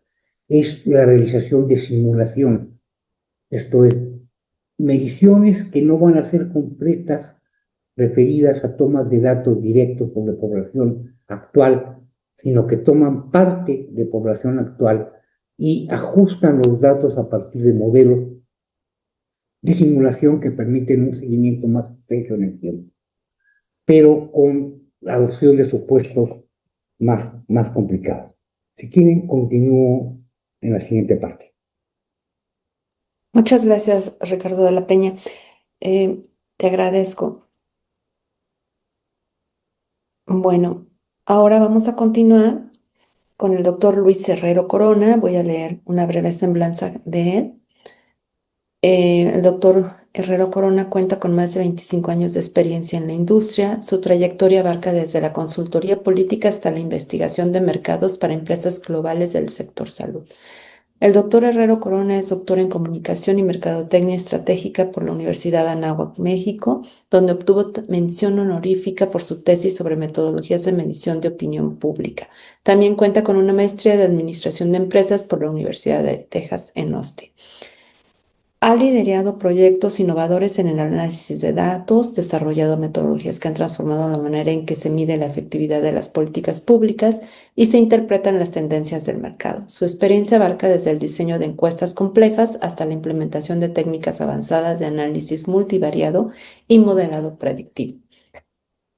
es la realización de simulación. Esto es, mediciones que no van a ser completas, referidas a tomas de datos directos sobre población actual, sino que toman parte de población actual y ajustan los datos a partir de modelos de simulación que permiten un seguimiento más estrecho en el tiempo, pero con la adopción de supuestos más complicados. Si quieren, continúo en la siguiente parte. Muchas gracias, Ricardo de la Peña. Te agradezco. Bueno, Ahora vamos a continuar con el doctor Luis Herrero Corona. Voy a leer una breve semblanza de él. El doctor Herrero Corona cuenta con más de 25 años de experiencia en la industria. Su trayectoria abarca desde la consultoría política hasta la investigación de mercados para empresas globales del sector salud. El doctor Herrero Corona es doctor en Comunicación y Mercadotecnia Estratégica por la Universidad de Anáhuac, México, donde obtuvo mención honorífica por su tesis sobre metodologías de medición de opinión pública. También cuenta con una maestría de Administración de Empresas por la Universidad de Texas en Austin. Ha liderado proyectos innovadores en el análisis de datos, desarrollado metodologías que han transformado la manera en que se mide la efectividad de las políticas públicas y se interpretan las tendencias del mercado. Su experiencia abarca desde el diseño de encuestas complejas hasta la implementación de técnicas avanzadas de análisis multivariado y modelado predictivo.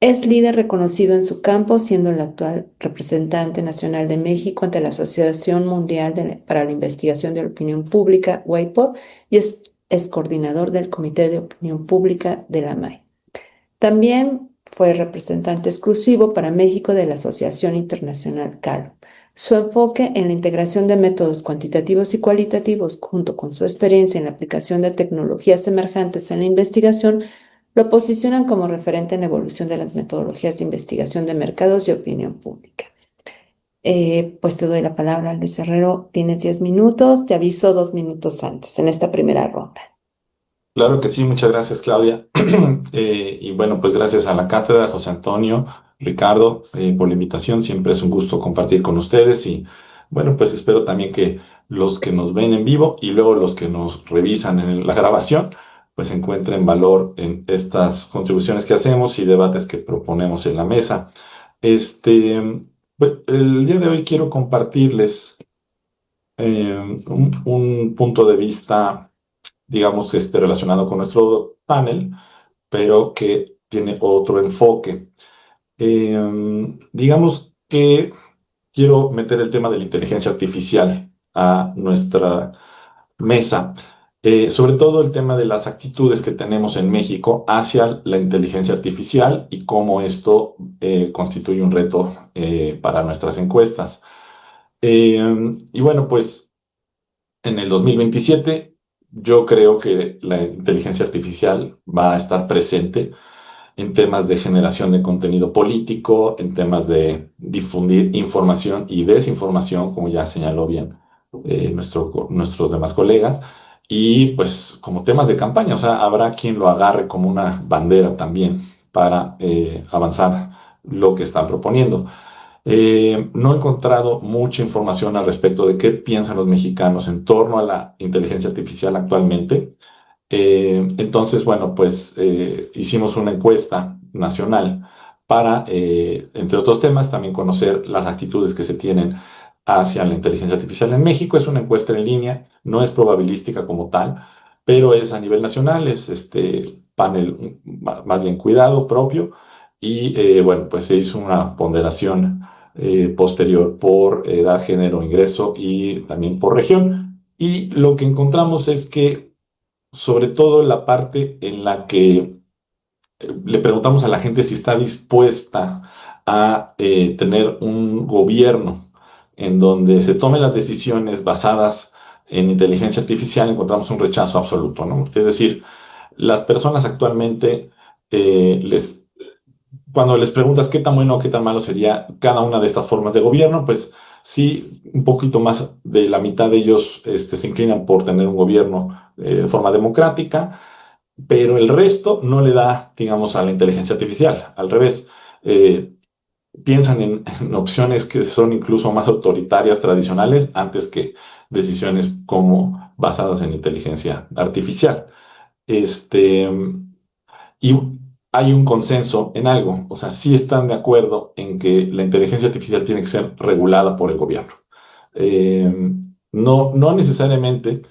Es líder reconocido en su campo, siendo el actual representante nacional de México ante la Asociación Mundial para la Investigación de la Opinión Pública, WIPO, y es coordinador del Comité de Opinión Pública de la MAI. También fue representante exclusivo para México de la Asociación Internacional CALO. Su enfoque en la integración de métodos cuantitativos y cualitativos, junto con su experiencia en la aplicación de tecnologías emergentes en la investigación, lo posicionan como referente en la evolución de las metodologías de investigación de mercados y opinión pública. Pues te doy la palabra, Luis Herrero. Tienes 10 minutos. Te aviso 2 minutos antes en esta primera ronda. Claro que sí, muchas gracias, Claudia. Y bueno, pues gracias a la cátedra, José Antonio, Ricardo, por la invitación. Siempre es un gusto compartir con ustedes y bueno, pues espero también que los que nos ven en vivo y luego los que nos revisan en la grabación, pues encuentren valor en estas contribuciones que hacemos y debates que proponemos en la mesa. Pues, el día de hoy quiero compartirles un punto de vista, digamos, relacionado con nuestro panel, pero que tiene otro enfoque. Digamos que quiero meter el tema de la inteligencia artificial a nuestra mesa, sobre todo el tema de las actitudes que tenemos en México hacia la inteligencia artificial y cómo esto constituye un reto para nuestras encuestas. Y bueno, pues en el 2027 yo creo que la inteligencia artificial va a estar presente en temas de generación de contenido político, en temas de difundir información y desinformación, como ya señaló bien nuestros demás colegas, y pues como temas de campaña, o sea, habrá quien lo agarre como una bandera también para avanzar lo que están proponiendo. No he encontrado mucha información al respecto de qué piensan los mexicanos en torno a la inteligencia artificial actualmente. Entonces, bueno, pues hicimos una encuesta nacional para, entre otros temas, también conocer las actitudes que se tienen hacia la inteligencia artificial en México. Es una encuesta en línea, no es probabilística como tal, pero es a nivel nacional, es este panel más bien cuidado propio y bueno, pues se hizo una ponderación posterior por edad, género, ingreso y también por región. Y lo que encontramos es que sobre todo la parte en la que le preguntamos a la gente si está dispuesta a tener un gobierno en donde se tomen las decisiones basadas en inteligencia artificial, encontramos un rechazo absoluto, ¿no? Es decir, las personas actualmente, cuando les preguntas qué tan bueno o qué tan malo sería cada una de estas formas de gobierno, pues sí, un poquito más de la mitad de ellos se inclinan por tener un gobierno de forma democrática, pero el resto no le da, digamos, a la inteligencia artificial. Al revés, eh, piensan en opciones que son incluso más autoritarias, tradicionales, antes que decisiones como basadas en inteligencia artificial. Este, y hay un consenso en algo, o sea, sí están de acuerdo en que la inteligencia artificial tiene que ser regulada por el gobierno. Eh, no necesariamente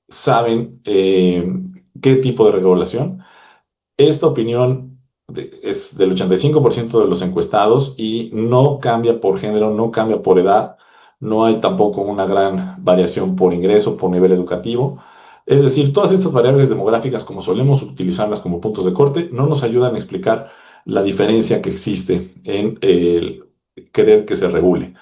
saben qué tipo de regulación. Esta opinión es del 85% de los encuestados y no cambia por género, no cambia por edad, no hay tampoco una gran variación por ingreso, por nivel educativo. Es decir, todas estas variables demográficas, como solemos utilizarlas como puntos de corte, no nos ayudan a explicar la diferencia que existe en querer que se regule.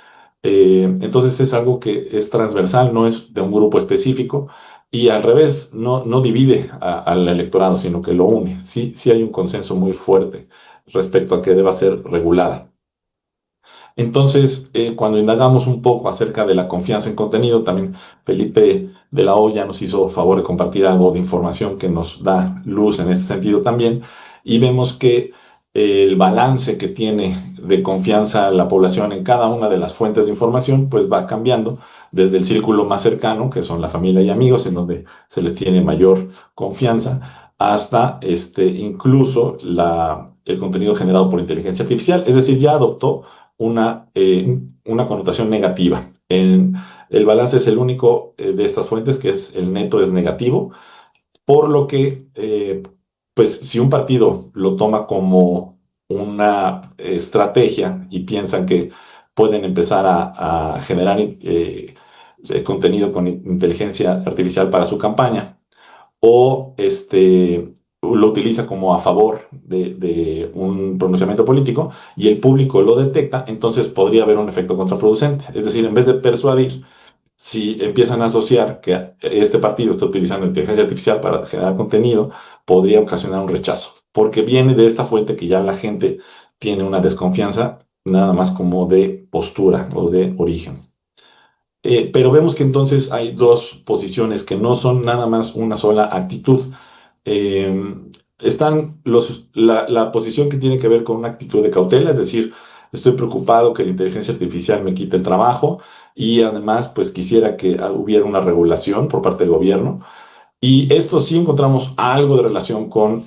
Entonces es algo que es transversal, no es de un grupo específico y al revés, no divide al electorado, sino que lo une. Sí, sí hay un consenso muy fuerte respecto a que deba ser regulada. Entonces, cuando indagamos un poco acerca de la confianza en contenido, también Felipe de la Hoya nos hizo favor de compartir algo de información que nos da luz en este sentido también, y vemos que el balance que tiene de confianza la población en cada una de las fuentes de información, pues va cambiando desde el círculo más cercano, que son la familia y amigos, en donde se les tiene mayor confianza, hasta incluso el contenido generado por inteligencia artificial, es decir, ya adoptó una connotación negativa. El balance es el único de estas fuentes que es el neto es negativo, por lo que, pues, si un partido lo toma como una estrategia y piensan que pueden empezar a generar contenido con inteligencia artificial para su campaña, o lo utiliza como a favor de un pronunciamiento político y el público lo detecta, entonces podría haber un efecto contraproducente. Es decir, en vez de persuadir, si empiezan a asociar que este partido está utilizando inteligencia artificial para generar contenido, podría ocasionar un rechazo, porque viene de esta fuente que ya la gente tiene una desconfianza nada más como de postura o de origen. Pero vemos que entonces hay dos posiciones que no son nada más una sola actitud. Están la posición que tiene que ver con una actitud de cautela, es decir, estoy preocupado que la inteligencia artificial me quite el trabajo y además pues quisiera que hubiera una regulación por parte del gobierno. Y esto sí encontramos algo de relación con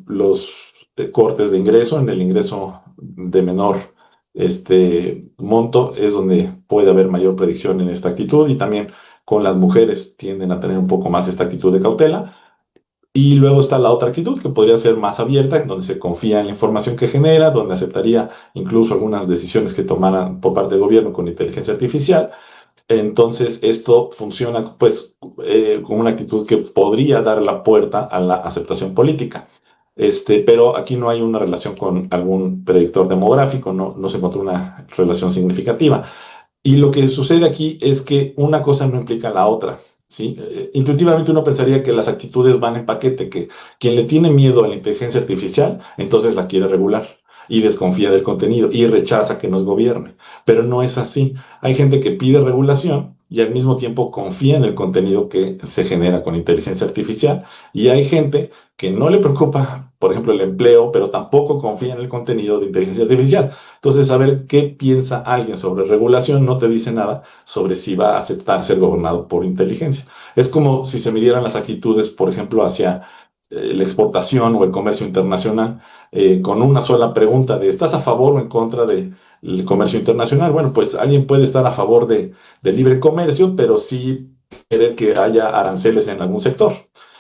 los cortes de ingreso. En el ingreso de menor monto es donde puede haber mayor predicción en esta actitud, y también con las mujeres tienden a tener un poco más esta actitud de cautela. Y luego está la otra actitud que podría ser más abierta, en donde se confía en la información que genera, donde aceptaría incluso algunas decisiones que tomaran por parte del gobierno con inteligencia artificial. Entonces, esto funciona pues con una actitud que podría dar la puerta a la aceptación política. Pero aquí no hay una relación con algún predictor demográfico, no se encontró una relación significativa. Y lo que sucede aquí es que una cosa no implica la otra, ¿sí? Intuitivamente uno pensaría que las actitudes van en paquete, que quien le tiene miedo a la inteligencia artificial, entonces la quiere regular y desconfía del contenido y rechaza que nos gobierne. Pero no es así. Hay gente que pide regulación y al mismo tiempo confía en el contenido que se genera con inteligencia artificial. Y hay gente que no le preocupa, por ejemplo, el empleo, pero tampoco confía en el contenido de inteligencia artificial. Entonces, saber qué piensa alguien sobre regulación no te dice nada sobre si va a aceptar ser gobernado por inteligencia. Es como si se midieran las actitudes, por ejemplo, hacia la exportación o el comercio internacional, con una sola pregunta de ¿estás a favor o en contra del comercio internacional? Bueno, pues alguien puede estar a favor del libre comercio, pero sí querer que haya aranceles en algún sector.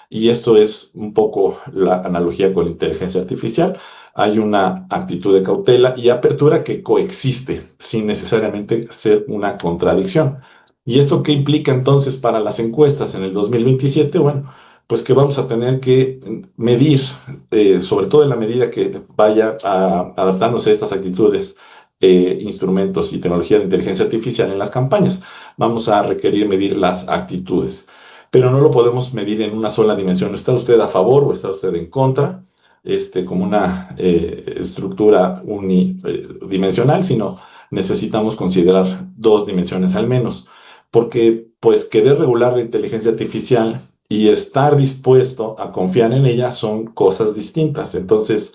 Y esto es un poco la analogía con la inteligencia artificial. Hay una actitud de cautela y apertura que coexiste sin necesariamente ser una contradicción. ¿Y esto qué implica entonces para las encuestas en el 2027? Bueno, pues que vamos a tener que medir, sobre todo en la medida que vaya adaptándose a estas actitudes, instrumentos y tecnología de inteligencia artificial en las campañas. Vamos a requerir medir las actitudes, pero no lo podemos medir en una sola dimensión. ¿Está usted a favor o está usted en contra? Como una estructura unidimensional, sino necesitamos considerar dos dimensiones al menos, porque pues querer regular la inteligencia artificial y estar dispuesto a confiar en ella son cosas distintas. Entonces,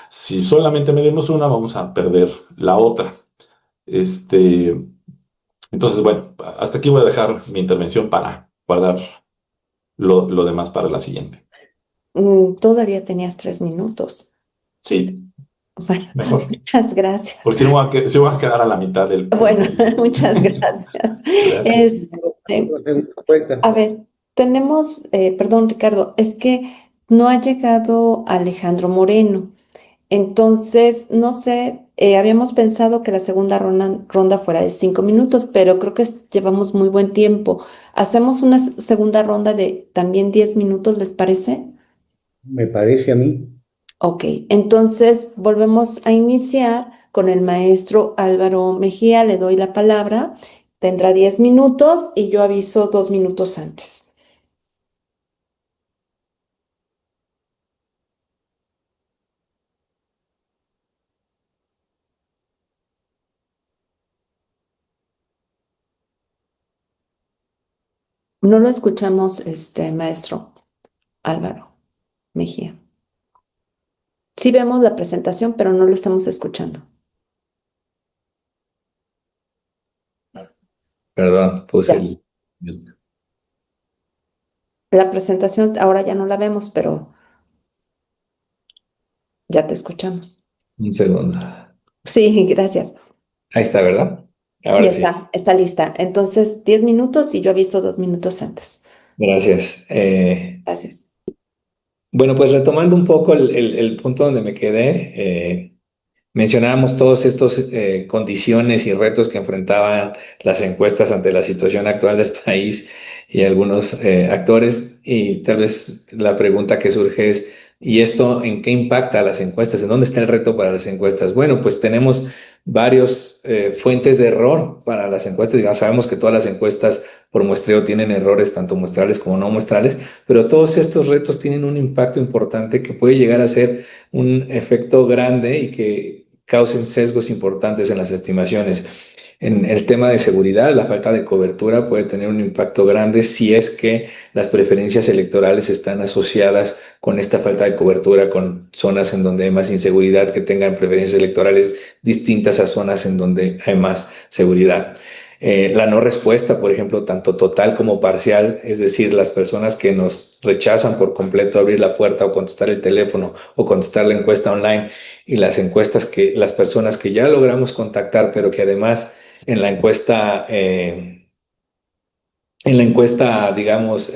si solamente medimos una, vamos a perder la otra. Entonces, bueno, hasta aquí voy a dejar mi intervención para guardar lo demás para la siguiente. Todavía tenías 3 minutos. Sí, Bueno, mejor. muchas gracias. Porque si no se va a quedar a la mitad del... Bueno, muchas gracias. Gracias. A ver, tenemos, perdón, Ricardo, es que no ha llegado Alejandro Moreno. Entonces, no sé, habíamos pensado que la segunda ronda fuera de 5 minutos, pero creo que llevamos muy buen tiempo. ¿Hacemos una segunda ronda de también 10 minutos, les parece? Me parece a mí. Ok, entonces volvemos a iniciar con el maestro Álvaro Mejía. Le doy la palabra. Tendrá 10 minutos y yo aviso 2 minutos antes. No lo escuchamos, maestro Álvaro Mejía. Sí vemos la presentación, pero no lo estamos escuchando. Perdón, puse Ya. el... La presentación ahora ya no la vemos, pero ya te escuchamos. Un segundo. Sí, gracias. Ahí está, ¿verdad? Ahora Ya sí. está lista. Entonces, 10 minutos y yo aviso 2 minutos antes. Gracias. Gracias. Bueno, pues retomando un poco el punto donde me quedé, mencionábamos todos estos condiciones y retos que enfrentaban las encuestas ante la situación actual del país y algunos actores, y tal vez la pregunta que surge es, ¿y esto en qué impacta a las encuestas? ¿En dónde está el reto para las encuestas? Bueno, pues tenemos varios fuentes de error para las encuestas. Ya sabemos que todas las encuestas por muestreo tienen errores, tanto muestrales como no muestrales, pero todos estos retos tienen un impacto importante que puede llegar a ser un efecto grande y que causen sesgos importantes en las estimaciones. En el tema de seguridad, la falta de cobertura puede tener un impacto grande si es que las preferencias electorales están asociadas con esta falta de cobertura, con zonas en donde hay más inseguridad, que tengan preferencias electorales distintas a zonas en donde hay más seguridad. La no respuesta, por ejemplo, tanto total como parcial, es decir, las personas que nos rechazan por completo abrir la puerta o contestar el teléfono o contestar la encuesta online, y las encuestas que las personas que ya logramos contactar, pero que además en la encuesta, digamos,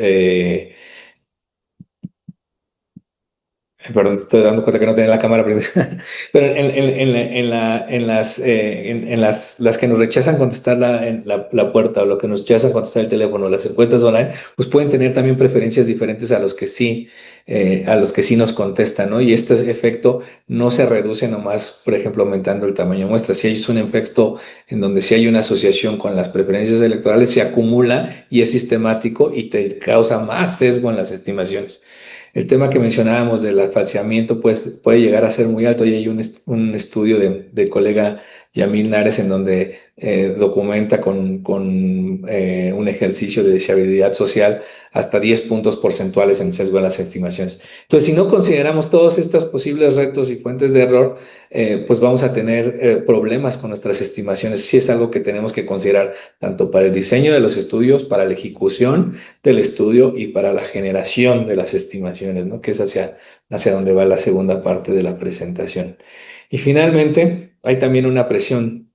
perdón, te estoy dando cuenta que no tenía la cámara prendida. Pero las que nos rechazan contestar la puerta, o los que nos rechazan contestar el teléfono, las encuestas online, pues pueden tener también preferencias diferentes a los que sí nos contestan, ¿no? Y este efecto no se reduce nomás, por ejemplo, aumentando el tamaño de muestra. Si hay un efecto en donde sí hay una asociación con las preferencias electorales, se acumula y es sistemático y te causa más sesgo en las estimaciones. El tema que mencionábamos del falseamiento pues, puede llegar a ser muy alto, y hay un estudio del colega Yamil Nares en donde documenta con un ejercicio de deseabilidad social hasta 10 puntos porcentuales en sesgo en las estimaciones. Entonces, si no consideramos todos estos posibles retos y fuentes de error, pues vamos a tener problemas con nuestras estimaciones. Sí es algo que tenemos que considerar tanto para el diseño de los estudios, para la ejecución del estudio y para la generación de las estimaciones, ¿no? Que es hacia donde va la segunda parte de la presentación. Y finalmente, hay también una presión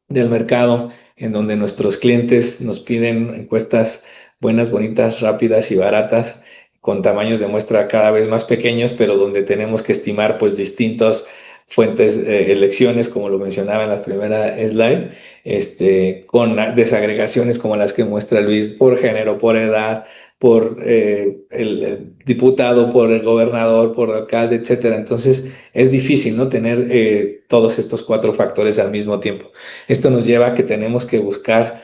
del mercado en donde nuestros clientes nos piden encuestas buenas, bonitas, rápidas y baratas, con tamaños de muestra cada vez más pequeños, pero donde tenemos que estimar pues distintas fuentes, elecciones, como lo mencionaba en la primera slide, con desagregaciones como las que muestra Luis por género, por edad, por el diputado, por el gobernador, por alcalde, etcétera. Entonces es difícil, ¿no? Tener todos estos 4 factores al mismo tiempo. Esto nos lleva a que tenemos que buscar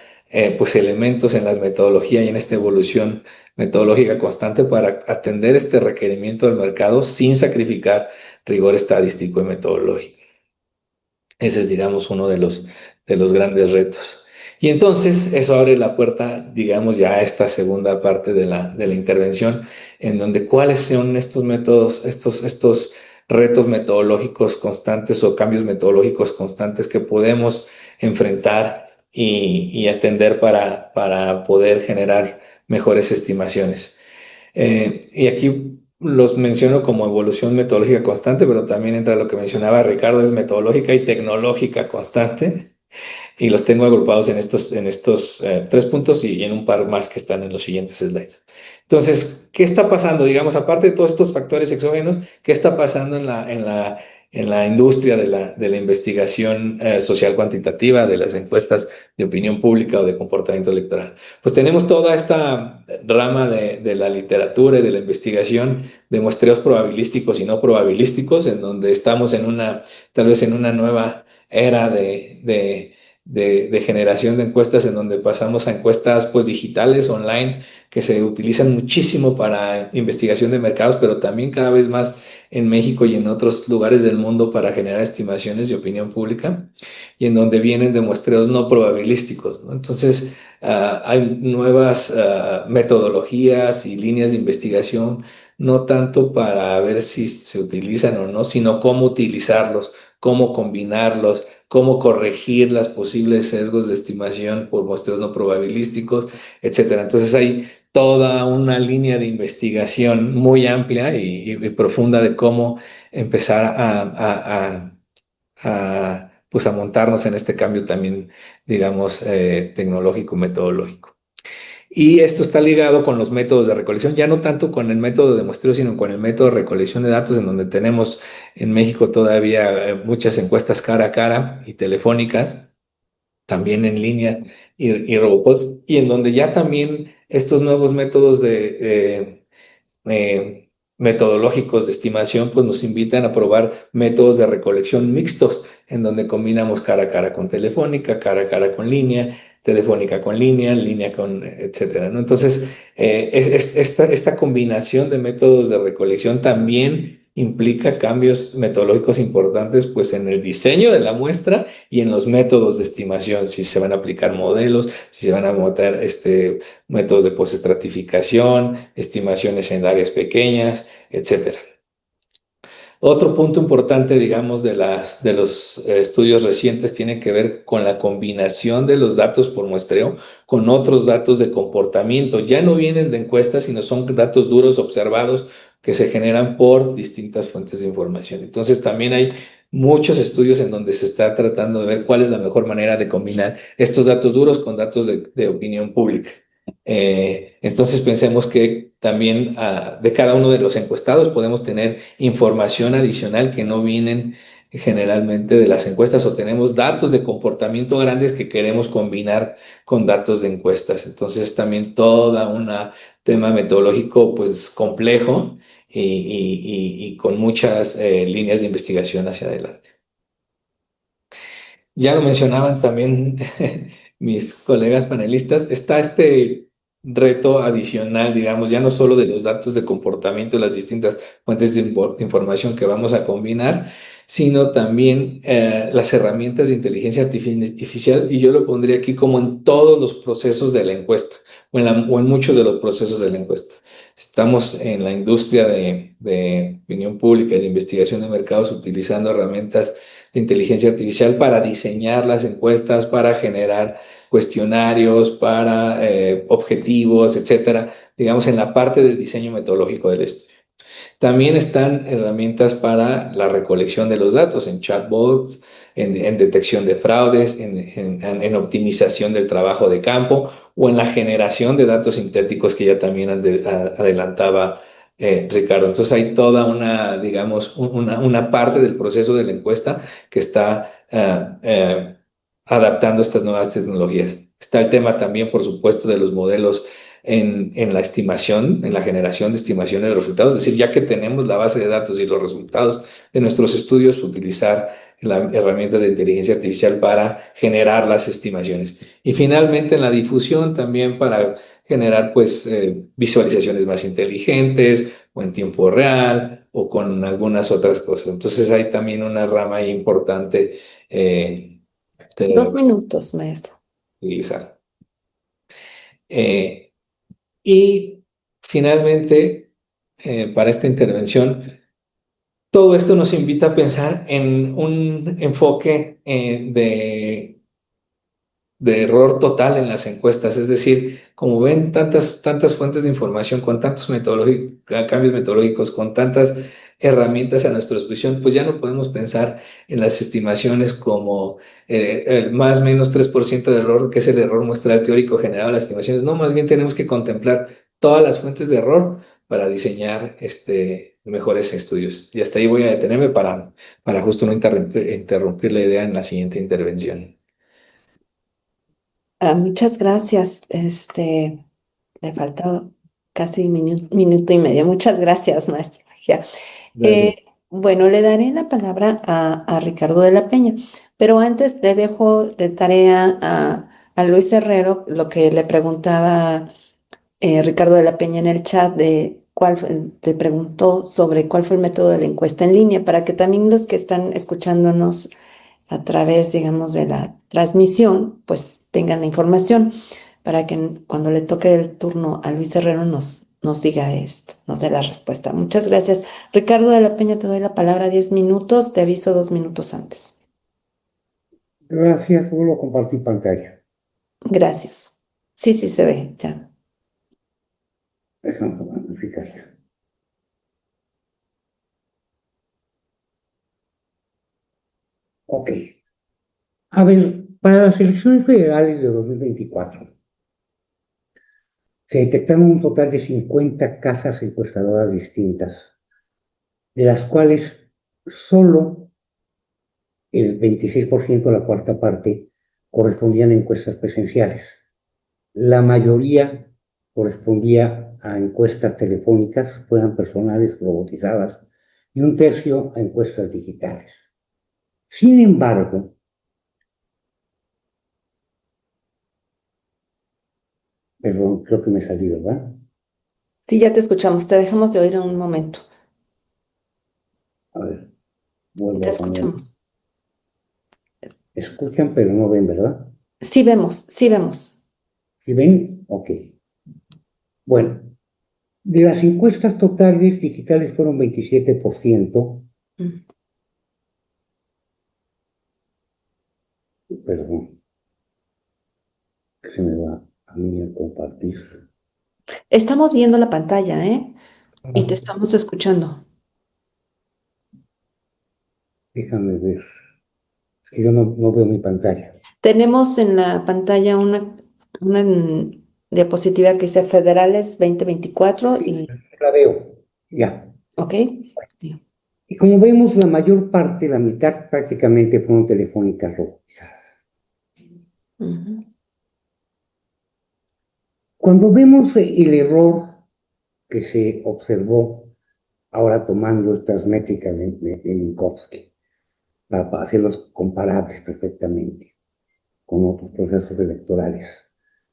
pues elementos en las metodologías y en esta evolución metodológica constante para atender este requerimiento del mercado sin sacrificar rigor estadístico y metodológico. Ese es, digamos, uno de los grandes retos. Y entonces eso abre la puerta, digamos, ya a esta segunda parte de la intervención, en donde cuáles son estos métodos, estos retos metodológicos constantes o cambios metodológicos constantes que podemos enfrentar y atender para poder generar mejores estimaciones. Y aquí los menciono como evolución metodológica constante, pero también entra lo que mencionaba Ricardo, es metodológica y tecnológica constante, y los tengo agrupados en estos 3 puntos y en un par más que están en los siguientes slides. Entonces, ¿qué está pasando? Digamos, aparte de todos estos factores exógenos, ¿qué está pasando en la industria de la investigación social cuantitativa, de las encuestas de opinión pública o de comportamiento electoral? Pues tenemos toda esta rama de la literatura y de la investigación de muestreos probabilísticos y no probabilísticos, en donde estamos tal vez en una nueva era de generación de encuestas en donde pasamos a encuestas pues digitales, online, que se utilizan muchísimo para investigación de mercados, pero también cada vez más en México y en otros lugares del mundo para generar estimaciones de opinión pública y en donde vienen de muestreos no probabilísticos, ¿no? Entonces, hay nuevas metodologías y líneas de investigación, no tanto para ver si se utilizan o no, sino cómo utilizarlos, cómo combinarlos, cómo corregir las posibles sesgos de estimación por muestreos no probabilísticos, etcétera. Entonces hay toda una línea de investigación muy amplia y profunda de cómo empezar pues a montarnos en este cambio también, digamos, tecnológico, metodológico. Y esto está ligado con los métodos de recolección, ya no tanto con el método de muestreo, sino con el método de recolección de datos, en donde tenemos en México todavía muchas encuestas cara a cara y telefónicas, también en línea y robots, y en donde ya también estos nuevos métodos metodológicos de estimación, pues nos invitan a probar métodos de recolección mixtos, en donde combinamos cara a cara con telefónica, cara a cara con línea, telefónica con línea con, etcétera, ¿no? Entonces, esta combinación de métodos de recolección también implica cambios metodológicos importantes, pues en el diseño de la muestra y en los métodos de estimación, si se van a aplicar modelos, si se van a montar métodos de postestratificación, estimaciones en áreas pequeñas, etcétera. Otro punto importante, digamos, de los estudios recientes tiene que ver con la combinación de los datos por muestreo con otros datos de comportamiento. Ya no vienen de encuestas, sino son datos duros observados que se generan por distintas fuentes de información. Entonces, también hay muchos estudios en donde se está tratando de ver cuál es la mejor manera de combinar estos datos duros con datos de opinión pública. Entonces pensemos que también de cada uno de los encuestados podemos tener información adicional que no vienen generalmente de las encuestas, o tenemos datos de comportamiento grandes que queremos combinar con datos de encuestas. Entonces también toda una tema metodológico pues complejo y con muchas líneas de investigación hacia adelante. Ya lo mencionaban también mis colegas panelistas, está este reto adicional, digamos, ya no solo de los datos de comportamiento, las distintas fuentes de información que vamos a combinar, sino también las herramientas de inteligencia artificial, y yo lo pondría aquí como en todos los procesos de la encuesta, o en muchos de los procesos de la encuesta. Estamos en la industria de opinión pública y de investigación de mercados utilizando herramientas de inteligencia artificial para diseñar las encuestas, para generar cuestionarios, para objetivos, etcétera, digamos, en la parte del diseño metodológico del estudio. También están herramientas para la recolección de los datos en chatbots, en detección de fraudes, en optimización del trabajo de campo o en la generación de datos sintéticos que ya también adelantaba Ricardo. Entonces hay toda una, digamos, una parte del proceso de la encuesta que está adaptando estas nuevas tecnologías. Está el tema también, por supuesto, de los modelos en la estimación, en la generación de estimaciones de los resultados, es decir, ya que tenemos la base de datos y los resultados de nuestros estudios, utilizar las herramientas de inteligencia artificial para generar las estimaciones. Y finalmente en la difusión también para generar pues visualizaciones más inteligentes o en tiempo real o con algunas otras cosas. Entonces hay también una rama ahí importante de 2 minutos, maestro. utilizar. Eh, Y finalmente, para esta intervención, todo esto nos invita a pensar en un enfoque de error total en las encuestas. Es decir, como ven tantas fuentes de información, con tantos cambios metodológicos, con tantas herramientas a nuestra disposición, pues ya no podemos pensar en las estimaciones como el más o menos 3% de error, que es el error muestral teórico generado en las estimaciones. No, más bien tenemos que contemplar todas las fuentes de error para diseñar mejores estudios. Y hasta ahí voy a detenerme para justo no interrumpir la idea en la siguiente intervención. Muchas gracias. Le falta casi minuto y medio. Muchas gracias, maestra. Ya. Gracias. Bueno, le daré la palabra a Ricardo de la Peña, pero antes le dejo de tarea a Luis Herrero lo que le preguntaba Ricardo de la Peña en el chat de te preguntó sobre cuál fue el método de la encuesta en línea, para que también los que están escuchándonos a través, digamos, de la transmisión, pues tengan la información, para que cuando le toque el turno a Luis Herrero nos diga esto, nos dé la respuesta. Muchas gracias. Ricardo de la Peña, te doy la palabra 10 minutos, te aviso 2 minutos antes. Gracias, vuelvo a compartir pantalla. Gracias. Sí, sí se ve, ya. Déjame magnificar. Ok. A ver, para las elecciones federales de 2024, se detectaron un total de 50 casas encuestadoras distintas, de las cuales solo el 26%, la cuarta parte, correspondían a encuestas presenciales. La mayoría correspondía a encuestas telefónicas, fueran personales, robotizadas, y un tercio a encuestas digitales. Sin embargo, perdón, creo que me salí, ¿verdad? Sí, ya te escuchamos, te dejamos de oír en un momento. A ver, Te vuelvo a poner. escuchamos. Escuchan, pero no ven, ¿verdad? Sí vemos, sí vemos. ¿Sí ven? Ok. Bueno, de las encuestas totales digitales fueron 27%, Mm. perdón, que se me va a mí a compartir. Estamos viendo la pantalla, ¿eh? Y te estamos escuchando. Déjame ver, es que yo no veo mi pantalla. Tenemos en la pantalla una diapositiva que dice Federales 2024 Sí, y, la veo, ya. ¿ok? Sí. Y como vemos, la mayor parte, la mitad prácticamente fueron telefónicas robotizadas. Ujú. Cuando vemos el error que se observó, ahora tomando estas métricas de Minkowski, para hacerlos comparables perfectamente con otros procesos electorales,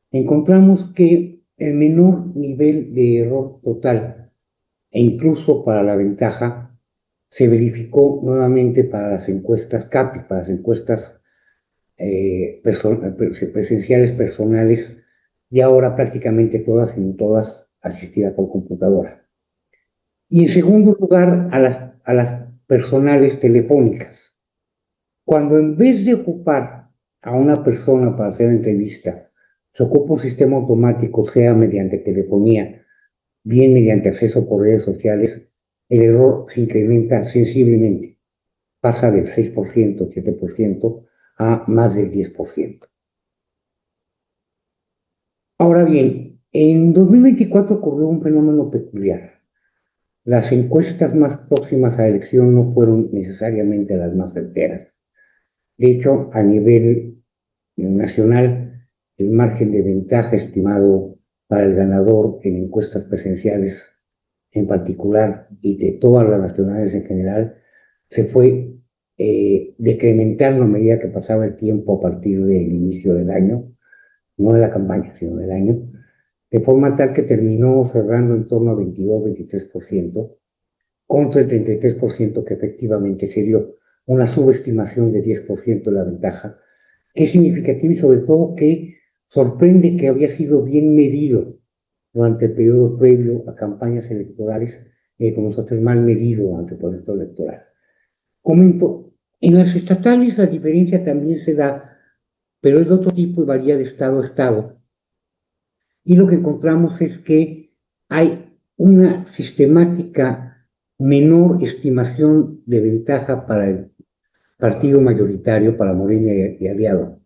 encontramos que el menor nivel de error total, e incluso para la ventaja, se verificó nuevamente para las encuestas CAPI, para las encuestas presenciales personales, y ahora prácticamente todas, en todas, asistidas por computadora. Y en segundo lugar, a las personales telefónicas. Cuando en vez de ocupar a una persona para hacer entrevista, se ocupa un sistema automático, sea mediante telefonía, bien mediante acceso por redes sociales, el error se incrementa sensiblemente, pasa del 6%, 7% a más del 10%. Ahora bien, en 2024 ocurrió un fenómeno peculiar. Las encuestas más próximas a la elección no fueron necesariamente las más certeras. De hecho, a nivel nacional, el margen de ventaja estimado para el ganador en encuestas presenciales en particular y de todas las nacionales en general se fue decrementando a medida que pasaba el tiempo a partir del inicio del año, no de la campaña, sino del año, de forma tal que terminó cerrando en torno a 22-23%, contra el 33% que efectivamente se dio, una subestimación de 10% de la ventaja, que es significativo y sobre todo que sorprende que había sido bien medido durante el periodo previo a campañas electorales, como nosotros mal medido durante el proceso electoral. Comento, en las estatales la diferencia también se da, pero es de otro tipo y varía de estado a estado. Y lo que encontramos es que hay una sistemática menor estimación de ventaja para el partido mayoritario, para Morena y aliado.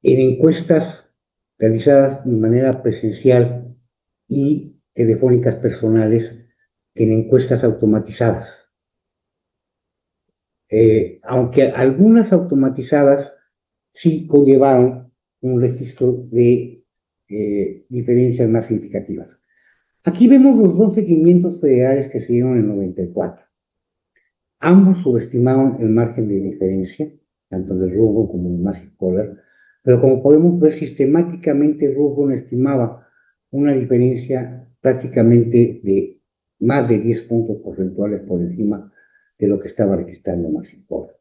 En encuestas realizadas de manera presencial y telefónicas personales que en encuestas automatizadas. Aunque algunas automatizadas sí conllevaron un registro de diferencias más significativas. Aquí vemos los dos seguimientos federales que se dieron en el 94. Ambos subestimaban el margen de diferencia, tanto del Rubron como del Massey Collar, pero como podemos ver, sistemáticamente Rubron estimaba una diferencia prácticamente de más de 10 puntos porcentuales por encima de lo que estaba registrando Massey Collar.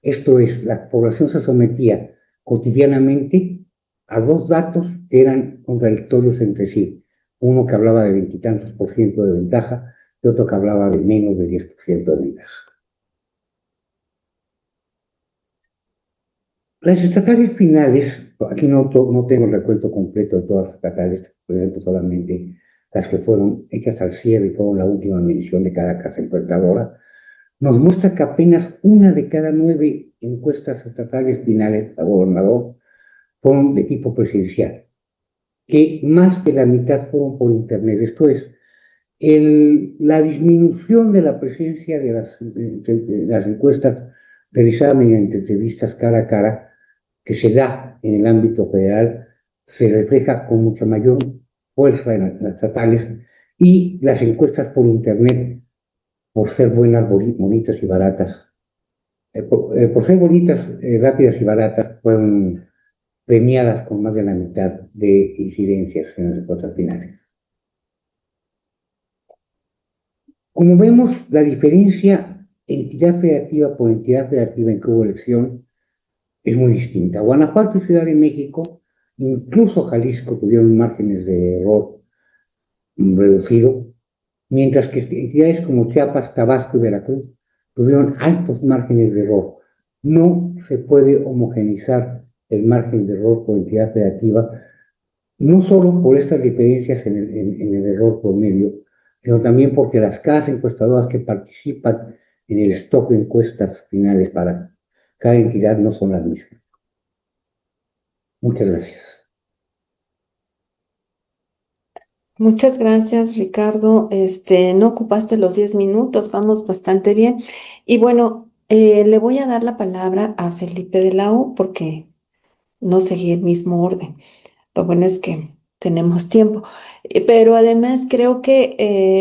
Esto es, la población se sometía cotidianamente a dos datos que eran contradictorios entre sí. Uno que hablaba de veintitantos por ciento de ventaja y otro que hablaba de menos de 10% de ventaja. Las estatales finales, aquí no tengo el recuento completo de todas las estatales, presento solamente las que fueron hechas al cierre y fueron la última mención de cada casa encuestadora, nos muestra que apenas una de cada 9 encuestas estatales finales a gobernador fueron de tipo presidencial, que más que la mitad fueron por internet. Esto es, la disminución de la presencia de las encuestas realizadas mediante entrevistas cara a cara que se da en el ámbito federal se refleja con mucha mayor fuerza en las estatales, y las encuestas por internet, por ser buenas, bonitas y baratas, por ser bonitas, rápidas y baratas, fueron premiadas con más de la mitad de incidencias en las encuestas finales. Como vemos, la diferencia entidad federativa por entidad federativa en que hubo elección es muy distinta. Guanajuato y Ciudad de México, incluso Jalisco, tuvieron márgenes de error reducido, mientras que entidades como Chiapas, Tabasco y Veracruz tuvieron altos márgenes de error. No se puede homogeneizar el margen de error por entidad federativa, no solo por estas diferencias en el error promedio, sino también porque las casas encuestadoras que participan en el stock de encuestas finales para cada entidad no son las mismas. Muchas gracias. Muchas gracias, Ricardo. No ocupaste los 10 minutos, vamos bastante bien. Y bueno, le voy a dar la palabra a Felipe de la O porque no seguí el mismo orden. Lo bueno es que tenemos tiempo. Pero además creo que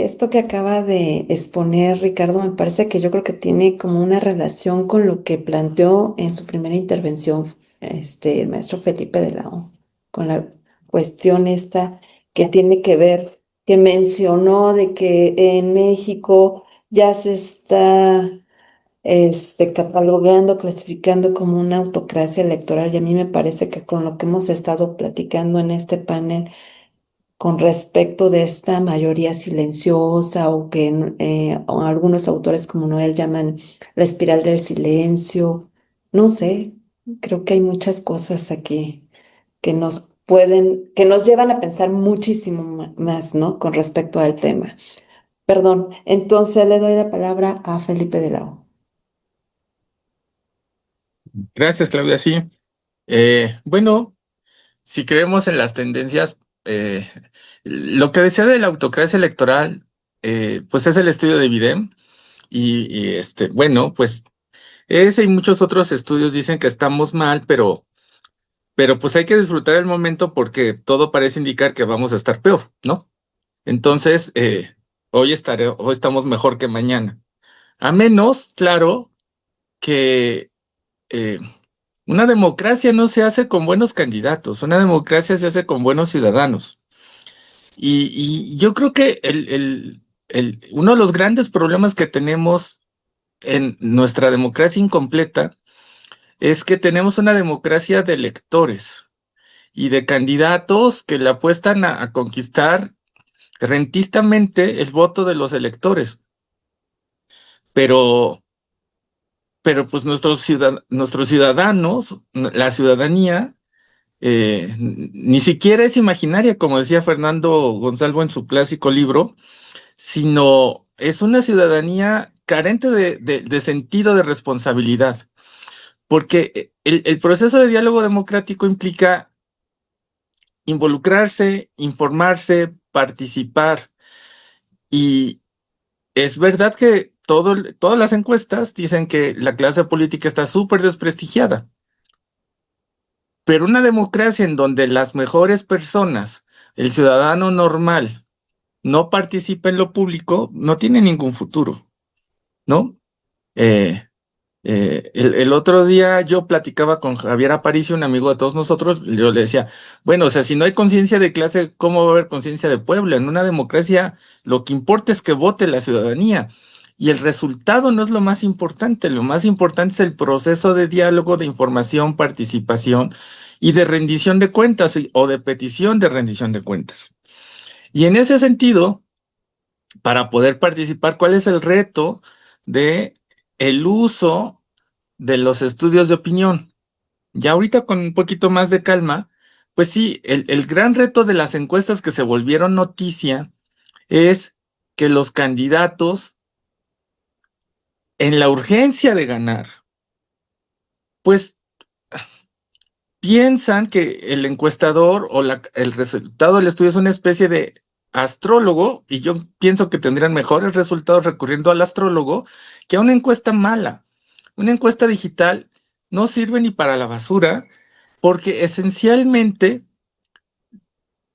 esto que acaba de exponer Ricardo me parece que yo creo que tiene como una relación con lo que planteó en su primera intervención el maestro Felipe de la O, con la cuestión esta que tiene que ver, que mencionó de que en México ya se está catalogando, clasificando como una autocracia electoral, y a mí me parece que con lo que hemos estado platicando en este panel con respecto de esta mayoría silenciosa o que o algunos autores como Noel llaman la espiral del silencio, no sé, creo que hay muchas cosas aquí que nos llevan a pensar muchísimo más, ¿no? Con respecto al tema. Perdón, entonces le doy la palabra a Felipe de la O. Gracias, Claudia. Sí. Bueno, si creemos en las tendencias, lo que decía de la autocracia electoral, pues es el estudio de Bidem y bueno, pues ese y muchos otros estudios dicen que estamos mal, pero pues hay que disfrutar el momento porque todo parece indicar que vamos a estar peor, ¿no? Entonces, hoy estamos mejor que mañana. A menos, claro, que eh, una democracia no se hace con buenos candidatos, una democracia se hace con buenos ciudadanos. Y yo creo que uno de los grandes problemas que tenemos en nuestra democracia incompleta es que tenemos una democracia de electores y de candidatos que le apuestan a conquistar rentistamente el voto de los electores. Pero pues nuestros ciudadanos, la ciudadanía, ni siquiera es imaginaria, como decía Fernando Gonzalvo en su clásico libro, sino es una ciudadanía carente de sentido de responsabilidad, porque el proceso de diálogo democrático implica involucrarse, informarse, participar, y es verdad que todas las encuestas dicen que la clase política está súper desprestigiada, pero una democracia en donde las mejores personas, el ciudadano normal, no participa en lo público, no tiene ningún futuro, ¿no? Eh, el otro día yo platicaba con Javier Aparicio, un amigo de todos nosotros, yo le decía, bueno, o sea, si no hay conciencia de clase, ¿cómo va a haber conciencia de pueblo? En una democracia lo que importa es que vote la ciudadanía y el resultado no es lo más importante es el proceso de diálogo, de información, participación y de rendición de cuentas o de petición de rendición de cuentas. Y en ese sentido, para poder participar, ¿cuál es el reto de el uso de los estudios de opinión? Ya ahorita con un poquito más de calma, pues sí, el gran reto de las encuestas que se volvieron noticia es que los candidatos, en la urgencia de ganar, pues piensan que el encuestador o el resultado del estudio es una especie de astrólogo, y yo pienso que tendrían mejores resultados recurriendo al astrólogo que a una encuesta mala. Una encuesta digital no sirve ni para la basura, porque esencialmente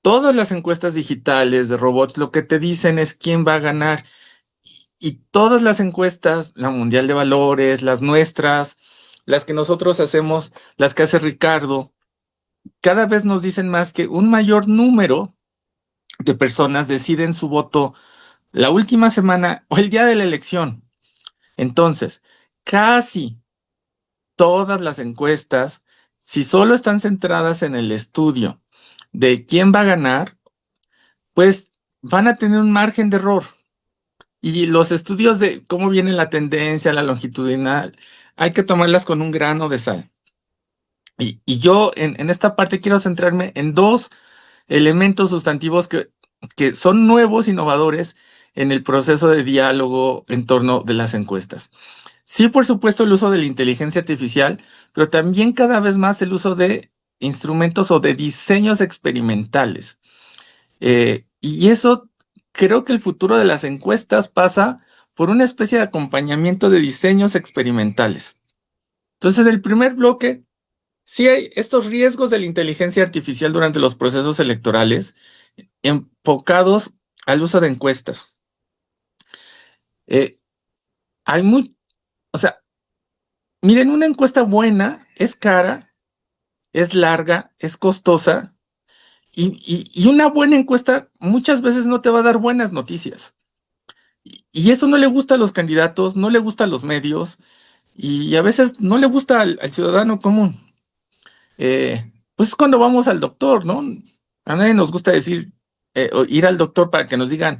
todas las encuestas digitales de robots lo que te dicen es quién va a ganar. Y todas las encuestas, la Mundial de Valores, las nuestras, las que nosotros hacemos, las que hace Ricardo, cada vez nos dicen más que un mayor número de personas deciden su voto la última semana o el día de la elección. Entonces, casi todas las encuestas, si solo están centradas en el estudio de quién va a ganar, pues van a tener un margen de error. Y los estudios de cómo viene la tendencia, la longitudinal, hay que tomarlas con un grano de sal. Y yo en esta parte quiero centrarme en dos elementos sustantivos que son nuevos, innovadores en el proceso de diálogo en torno de las encuestas. Sí, por supuesto, el uso de la inteligencia artificial, pero también cada vez más el uso de instrumentos o de diseños experimentales. Y eso, creo que el futuro de las encuestas pasa por una especie de acompañamiento de diseños experimentales. Entonces, en el primer bloque, sí hay estos riesgos de la inteligencia artificial durante los procesos electorales enfocados al uso de encuestas. Hay o sea, miren, una encuesta buena es cara, es larga, es costosa, y una buena encuesta muchas veces no te va a dar buenas noticias. Y eso no le gusta a los candidatos, no le gusta a los medios, y a veces no le gusta al ciudadano común. Pues es cuando vamos al doctor, ¿no? A nadie nos gusta decir, o ir al doctor para que nos digan,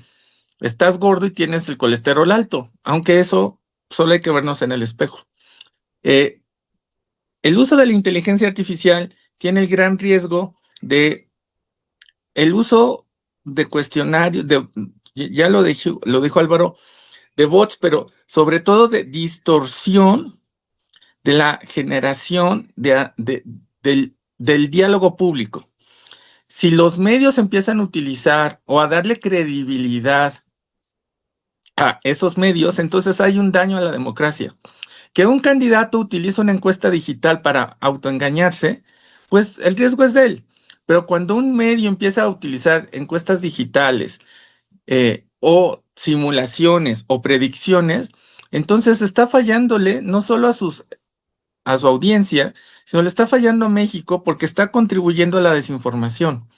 estás gordo y tienes el colesterol alto, aunque eso solo hay que vernos en el espejo. El uso de la inteligencia artificial tiene el gran riesgo de el uso de cuestionarios, ya lo dijo Álvaro, de bots, pero sobre todo de distorsión de la generación del diálogo público. Si los medios empiezan a utilizar o a darle credibilidad a esos medios, entonces hay un daño a la democracia. Que un candidato utilice una encuesta digital para autoengañarse, pues el riesgo es de él. Pero cuando un medio empieza a utilizar encuestas digitales o simulaciones o predicciones, entonces está fallándole no solo a su audiencia, sino le está fallando a México porque está contribuyendo a la desinformación.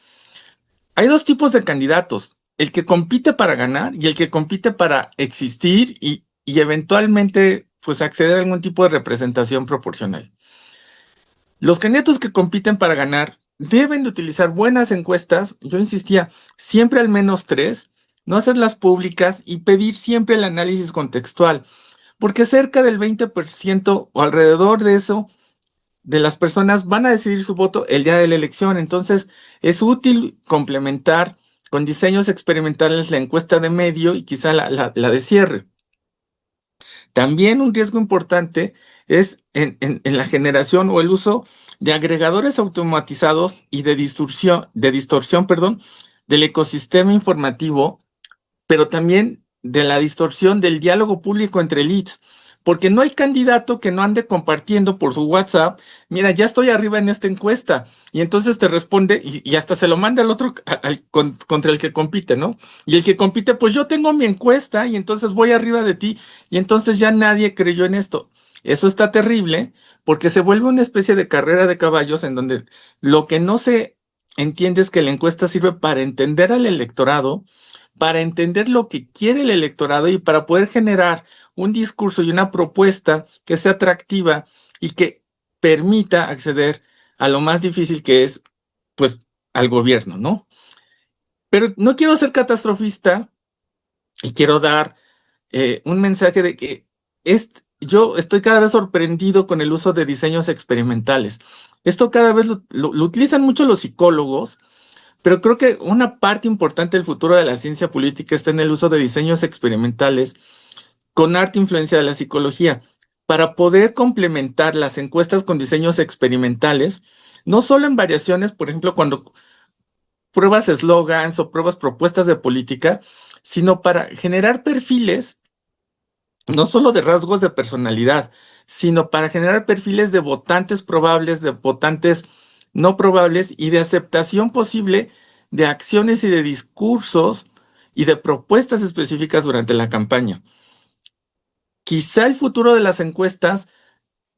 Hay dos tipos de candidatos, el que compite para ganar y el que compite para existir y eventualmente pues acceder a algún tipo de representación proporcional. Los candidatos que compiten para ganar deben de utilizar buenas encuestas, yo insistía, siempre al menos 3, no hacerlas públicas y pedir siempre el análisis contextual, porque cerca del 20% o alrededor de eso de las personas van a decidir su voto el día de la elección. Entonces, es útil complementar con diseños experimentales la encuesta de medio y quizá la de cierre. También un riesgo importante es en la generación o el uso de agregadores automatizados y de distorsión, del ecosistema informativo, pero también de la distorsión del diálogo público entre elites. porque no hay candidato que no ande compartiendo por su WhatsApp, mira, ya estoy arriba en esta encuesta, y entonces te responde y hasta se lo manda al otro, contra el que compite, ¿no? Y el que compite, pues yo tengo mi encuesta y entonces voy arriba de ti, y entonces ya nadie creyó en esto. Eso está terrible porque se vuelve una especie de carrera de caballos en donde lo que no se entiende es que la encuesta sirve para entender al electorado, para entender lo que quiere el electorado y para poder generar un discurso y una propuesta que sea atractiva y que permita acceder a lo más difícil que es, pues, al gobierno, ¿no? Pero no quiero ser catastrofista y quiero dar un mensaje de que yo estoy cada vez sorprendido con el uso de diseños experimentales. Esto cada vez lo utilizan mucho los psicólogos, pero creo que una parte importante del futuro de la ciencia política está en el uso de diseños experimentales con arte influencia de la psicología, para poder complementar las encuestas con diseños experimentales, no solo en variaciones, por ejemplo, cuando pruebas eslogans o pruebas propuestas de política, sino para generar perfiles no solo de rasgos de personalidad, sino para generar perfiles de votantes probables, de votantes no probables y de aceptación posible de acciones y de discursos y de propuestas específicas durante la campaña. Quizá el futuro de las encuestas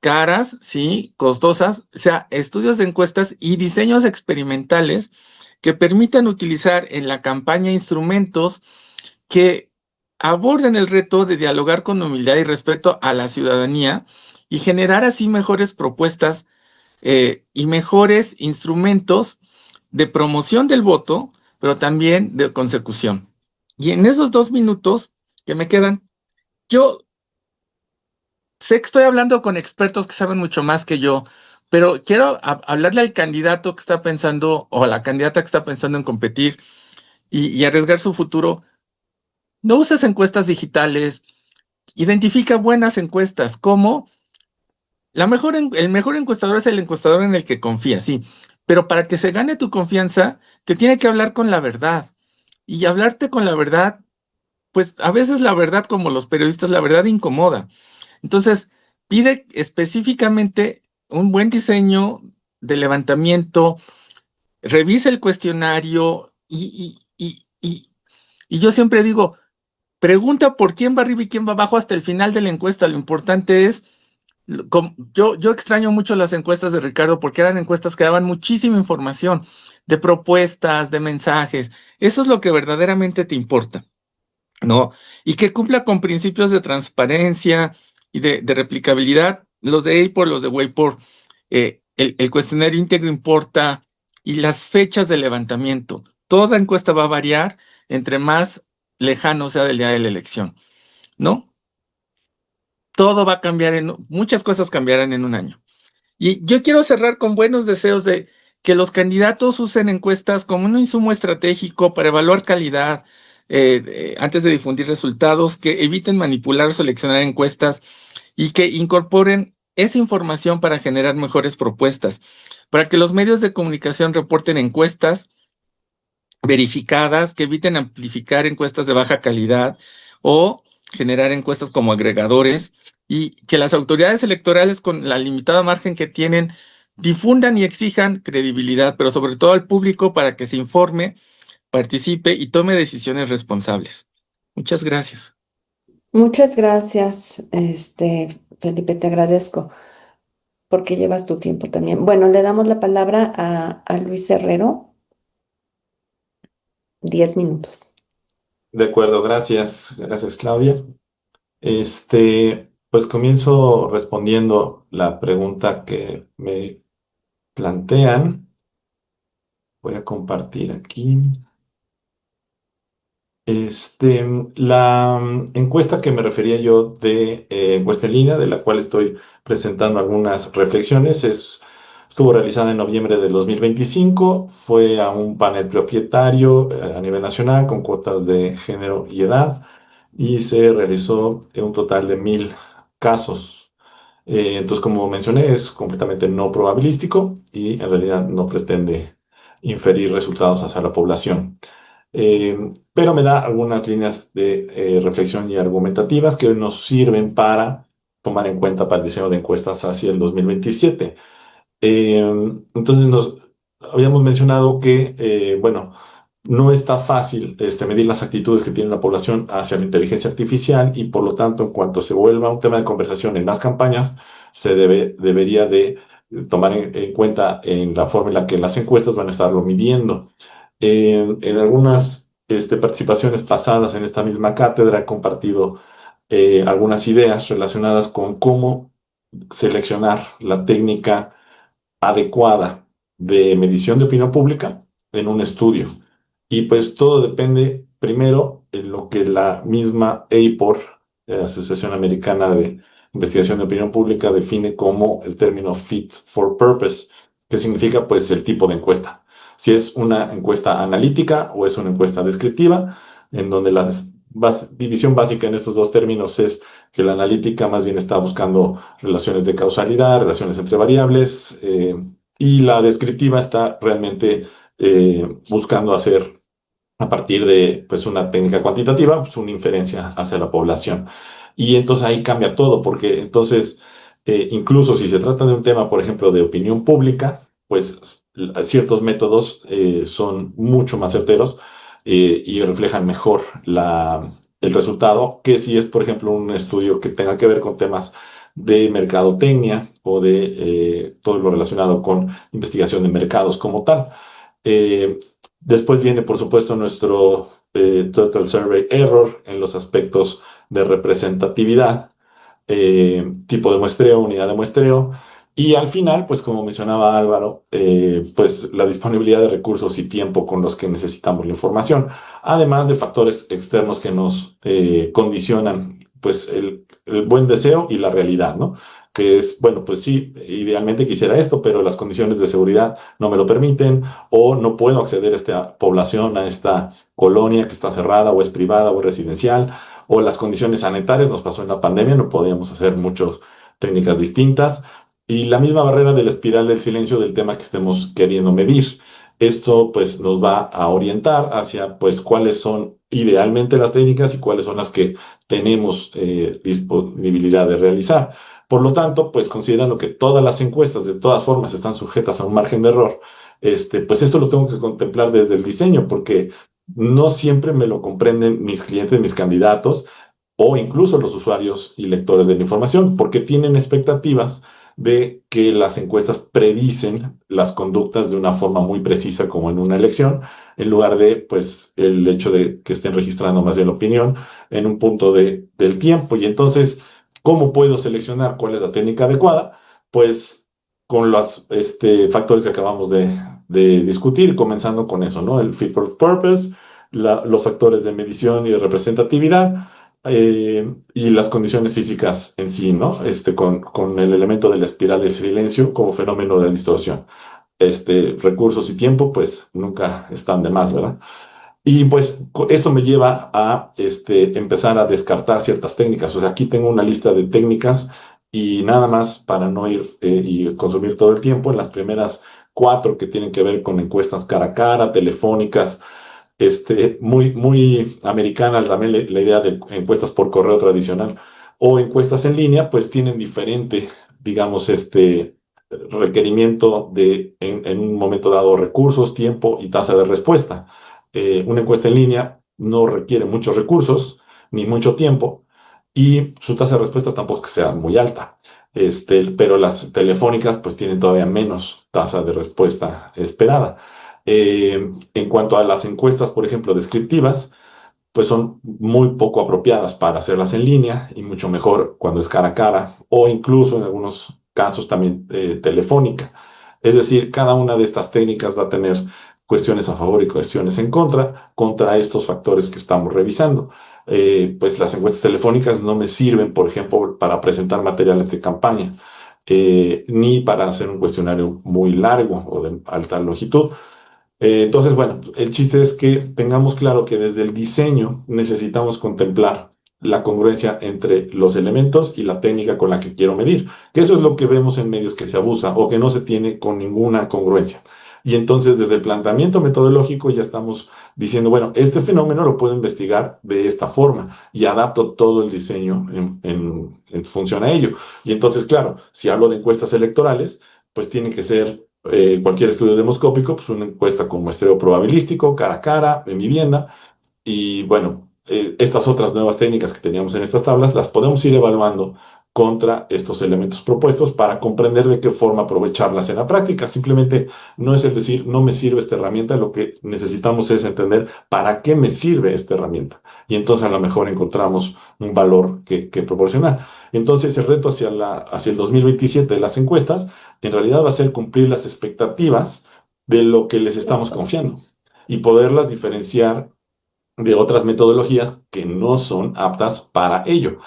caras, sí, costosas, sea estudios de encuestas y diseños experimentales que permitan utilizar en la campaña instrumentos que aborden el reto de dialogar con humildad y respeto a la ciudadanía y generar así mejores propuestas y mejores instrumentos de promoción del voto, pero también de consecución. Y en esos 2 minutos que me quedan, yo sé que estoy hablando con expertos que saben mucho más que yo, pero quiero hablarle al candidato que está pensando o a la candidata que está pensando en competir y arriesgar su futuro. No uses encuestas digitales, identifica buenas encuestas, como el mejor encuestador es el encuestador en el que confías, sí, pero para que se gane tu confianza, te tiene que hablar con la verdad. Y hablarte con la verdad, pues a veces la verdad, como los periodistas, la verdad incomoda. Entonces, pide específicamente un buen diseño de levantamiento, revisa el cuestionario y yo siempre digo, pregunta por quién va arriba y quién va abajo hasta el final de la encuesta. Lo importante es, yo extraño mucho las encuestas de Ricardo porque eran encuestas que daban muchísima información de propuestas, de mensajes. Eso es lo que verdaderamente te importa, ¿no? Y que cumpla con principios de transparencia y de replicabilidad. Los de APOR, los de WAPOR, el cuestionario íntegro importa y las fechas de levantamiento. Toda encuesta va a variar entre más lejano sea del día de la elección, ¿no? Todo va a cambiar, muchas cosas cambiarán en un año. Y yo quiero cerrar con buenos deseos de que los candidatos usen encuestas como un insumo estratégico para evaluar calidad antes de difundir resultados, que eviten manipular o seleccionar encuestas y que incorporen esa información para generar mejores propuestas, para que los medios de comunicación reporten encuestas verificadas, que eviten amplificar encuestas de baja calidad o generar encuestas como agregadores y que las autoridades electorales con la limitada margen que tienen difundan y exijan credibilidad, pero sobre todo al público para que se informe, participe y tome decisiones responsables. Muchas gracias. Muchas gracias, Felipe, te agradezco porque llevas tu tiempo también. Bueno, le damos la palabra a Luis Herrero, 10 minutos. De acuerdo, gracias Claudia. Pues comienzo respondiendo la pregunta que me plantean. Voy a compartir aquí. La encuesta que me refería yo de encuesta en línea, de la cual estoy presentando algunas reflexiones, estuvo realizada en noviembre del 2025, fue a un panel propietario a nivel nacional con cuotas de género y edad y se realizó en un total de 1000 casos. Entonces, como mencioné, es completamente no probabilístico y en realidad no pretende inferir resultados hacia la población. Pero me da algunas líneas de reflexión y argumentativas que nos sirven para tomar en cuenta para el diseño de encuestas hacia el 2027. Entonces nos habíamos mencionado que, bueno, no está fácil medir las actitudes que tiene la población hacia la inteligencia artificial y por lo tanto, en cuanto se vuelva un tema de conversación en las campañas, debería de tomar en cuenta en la forma en la que las encuestas van a estarlo midiendo. En algunas participaciones pasadas en esta misma cátedra he compartido algunas ideas relacionadas con cómo seleccionar la técnica adecuada de medición de opinión pública en un estudio. Y pues todo depende primero en lo que la misma APOR, Asociación Americana de Investigación de Opinión Pública, define como el término fit for purpose, que significa pues el tipo de encuesta. Si es una encuesta analítica o es una encuesta descriptiva, en donde la división básica en estos dos términos es que la analítica más bien está buscando relaciones de causalidad, relaciones entre variables, y la descriptiva está realmente buscando hacer a partir de pues, una técnica cuantitativa, pues, una inferencia hacia la población. Y entonces ahí cambia todo, porque entonces, incluso si se trata de un tema, por ejemplo, de opinión pública, pues ciertos métodos son mucho más certeros y reflejan mejor el resultado que si es, por ejemplo, un estudio que tenga que ver con temas de mercadotecnia o de todo lo relacionado con investigación de mercados como tal. Después viene, por supuesto, nuestro Total Survey Error en los aspectos de representatividad, tipo de muestreo, unidad de muestreo. Y al final, pues como mencionaba Álvaro, pues la disponibilidad de recursos y tiempo con los que necesitamos la información, además de factores externos que nos condicionan pues el buen deseo y la realidad, ¿no? Que es, bueno, pues sí, idealmente quisiera esto, pero las condiciones de seguridad no me lo permiten, o no puedo acceder a esta población, a esta colonia que está cerrada, o es privada, o es residencial, o las condiciones sanitarias, nos pasó en la pandemia, no podíamos hacer muchas técnicas distintas, y la misma barrera de la espiral del silencio del tema que estemos queriendo medir. Esto pues nos va a orientar hacia pues cuáles son idealmente las técnicas y cuáles son las que tenemos disponibilidad de realizar. Por lo tanto, pues considerando que todas las encuestas de todas formas están sujetas a un margen de error, pues esto lo tengo que contemplar desde el diseño porque no siempre me lo comprenden mis clientes, mis candidatos o incluso los usuarios y lectores de la información porque tienen expectativas de que las encuestas predicen las conductas de una forma muy precisa como en una elección, en lugar de pues el hecho de que estén registrando más bien la opinión en un punto del tiempo. Y entonces, ¿cómo puedo seleccionar cuál es la técnica adecuada? Pues con los factores que acabamos de discutir, comenzando con eso, ¿no? El fit for purpose, los factores de medición y de representatividad, y las condiciones físicas en sí, ¿no? Con el elemento de la espiral del silencio como fenómeno de distorsión. Recursos y tiempo, pues nunca están de más, ¿verdad? Y pues esto me lleva a empezar a descartar ciertas técnicas. O sea, aquí tengo una lista de técnicas y nada más para no ir y consumir todo el tiempo, en las primeras 4 que tienen que ver con encuestas cara a cara, telefónicas, muy americana también la idea de encuestas por correo tradicional o encuestas en línea, pues tienen diferente, digamos, requerimiento en un momento dado recursos, tiempo y tasa de respuesta. Una encuesta en línea no requiere muchos recursos ni mucho tiempo y su tasa de respuesta tampoco es que sea muy alta. Pero las telefónicas pues tienen todavía menos tasa de respuesta esperada. En cuanto a las encuestas, por ejemplo, descriptivas, pues son muy poco apropiadas para hacerlas en línea y mucho mejor cuando es cara a cara o incluso en algunos casos también telefónica. Es decir, cada una de estas técnicas va a tener cuestiones a favor y cuestiones en contra estos factores que estamos revisando. Pues las encuestas telefónicas no me sirven, por ejemplo, para presentar materiales de campaña, ni para hacer un cuestionario muy largo o de alta longitud. Entonces, bueno, el chiste es que tengamos claro que desde el diseño necesitamos contemplar la congruencia entre los elementos y la técnica con la que quiero medir, que eso es lo que vemos en medios que se abusa o que no se tiene con ninguna congruencia. Y entonces desde el planteamiento metodológico ya estamos diciendo, bueno, este fenómeno lo puedo investigar de esta forma y adapto todo el diseño en función a ello. Y entonces, claro, si hablo de encuestas electorales, pues tiene que ser cualquier estudio demoscópico, pues una encuesta con muestreo probabilístico, cara a cara, en vivienda. Y bueno, estas otras nuevas técnicas que teníamos en estas tablas las podemos ir evaluando contra estos elementos propuestos para comprender de qué forma aprovecharlas en la práctica. Simplemente no es el decir, no me sirve esta herramienta, lo que necesitamos es entender para qué me sirve esta herramienta. Y entonces a lo mejor encontramos un valor que proporcionar. Entonces el reto hacia el 2027 de las encuestas, en realidad va a ser cumplir las expectativas de lo que les estamos confiando y poderlas diferenciar de otras metodologías que no son aptas para ello.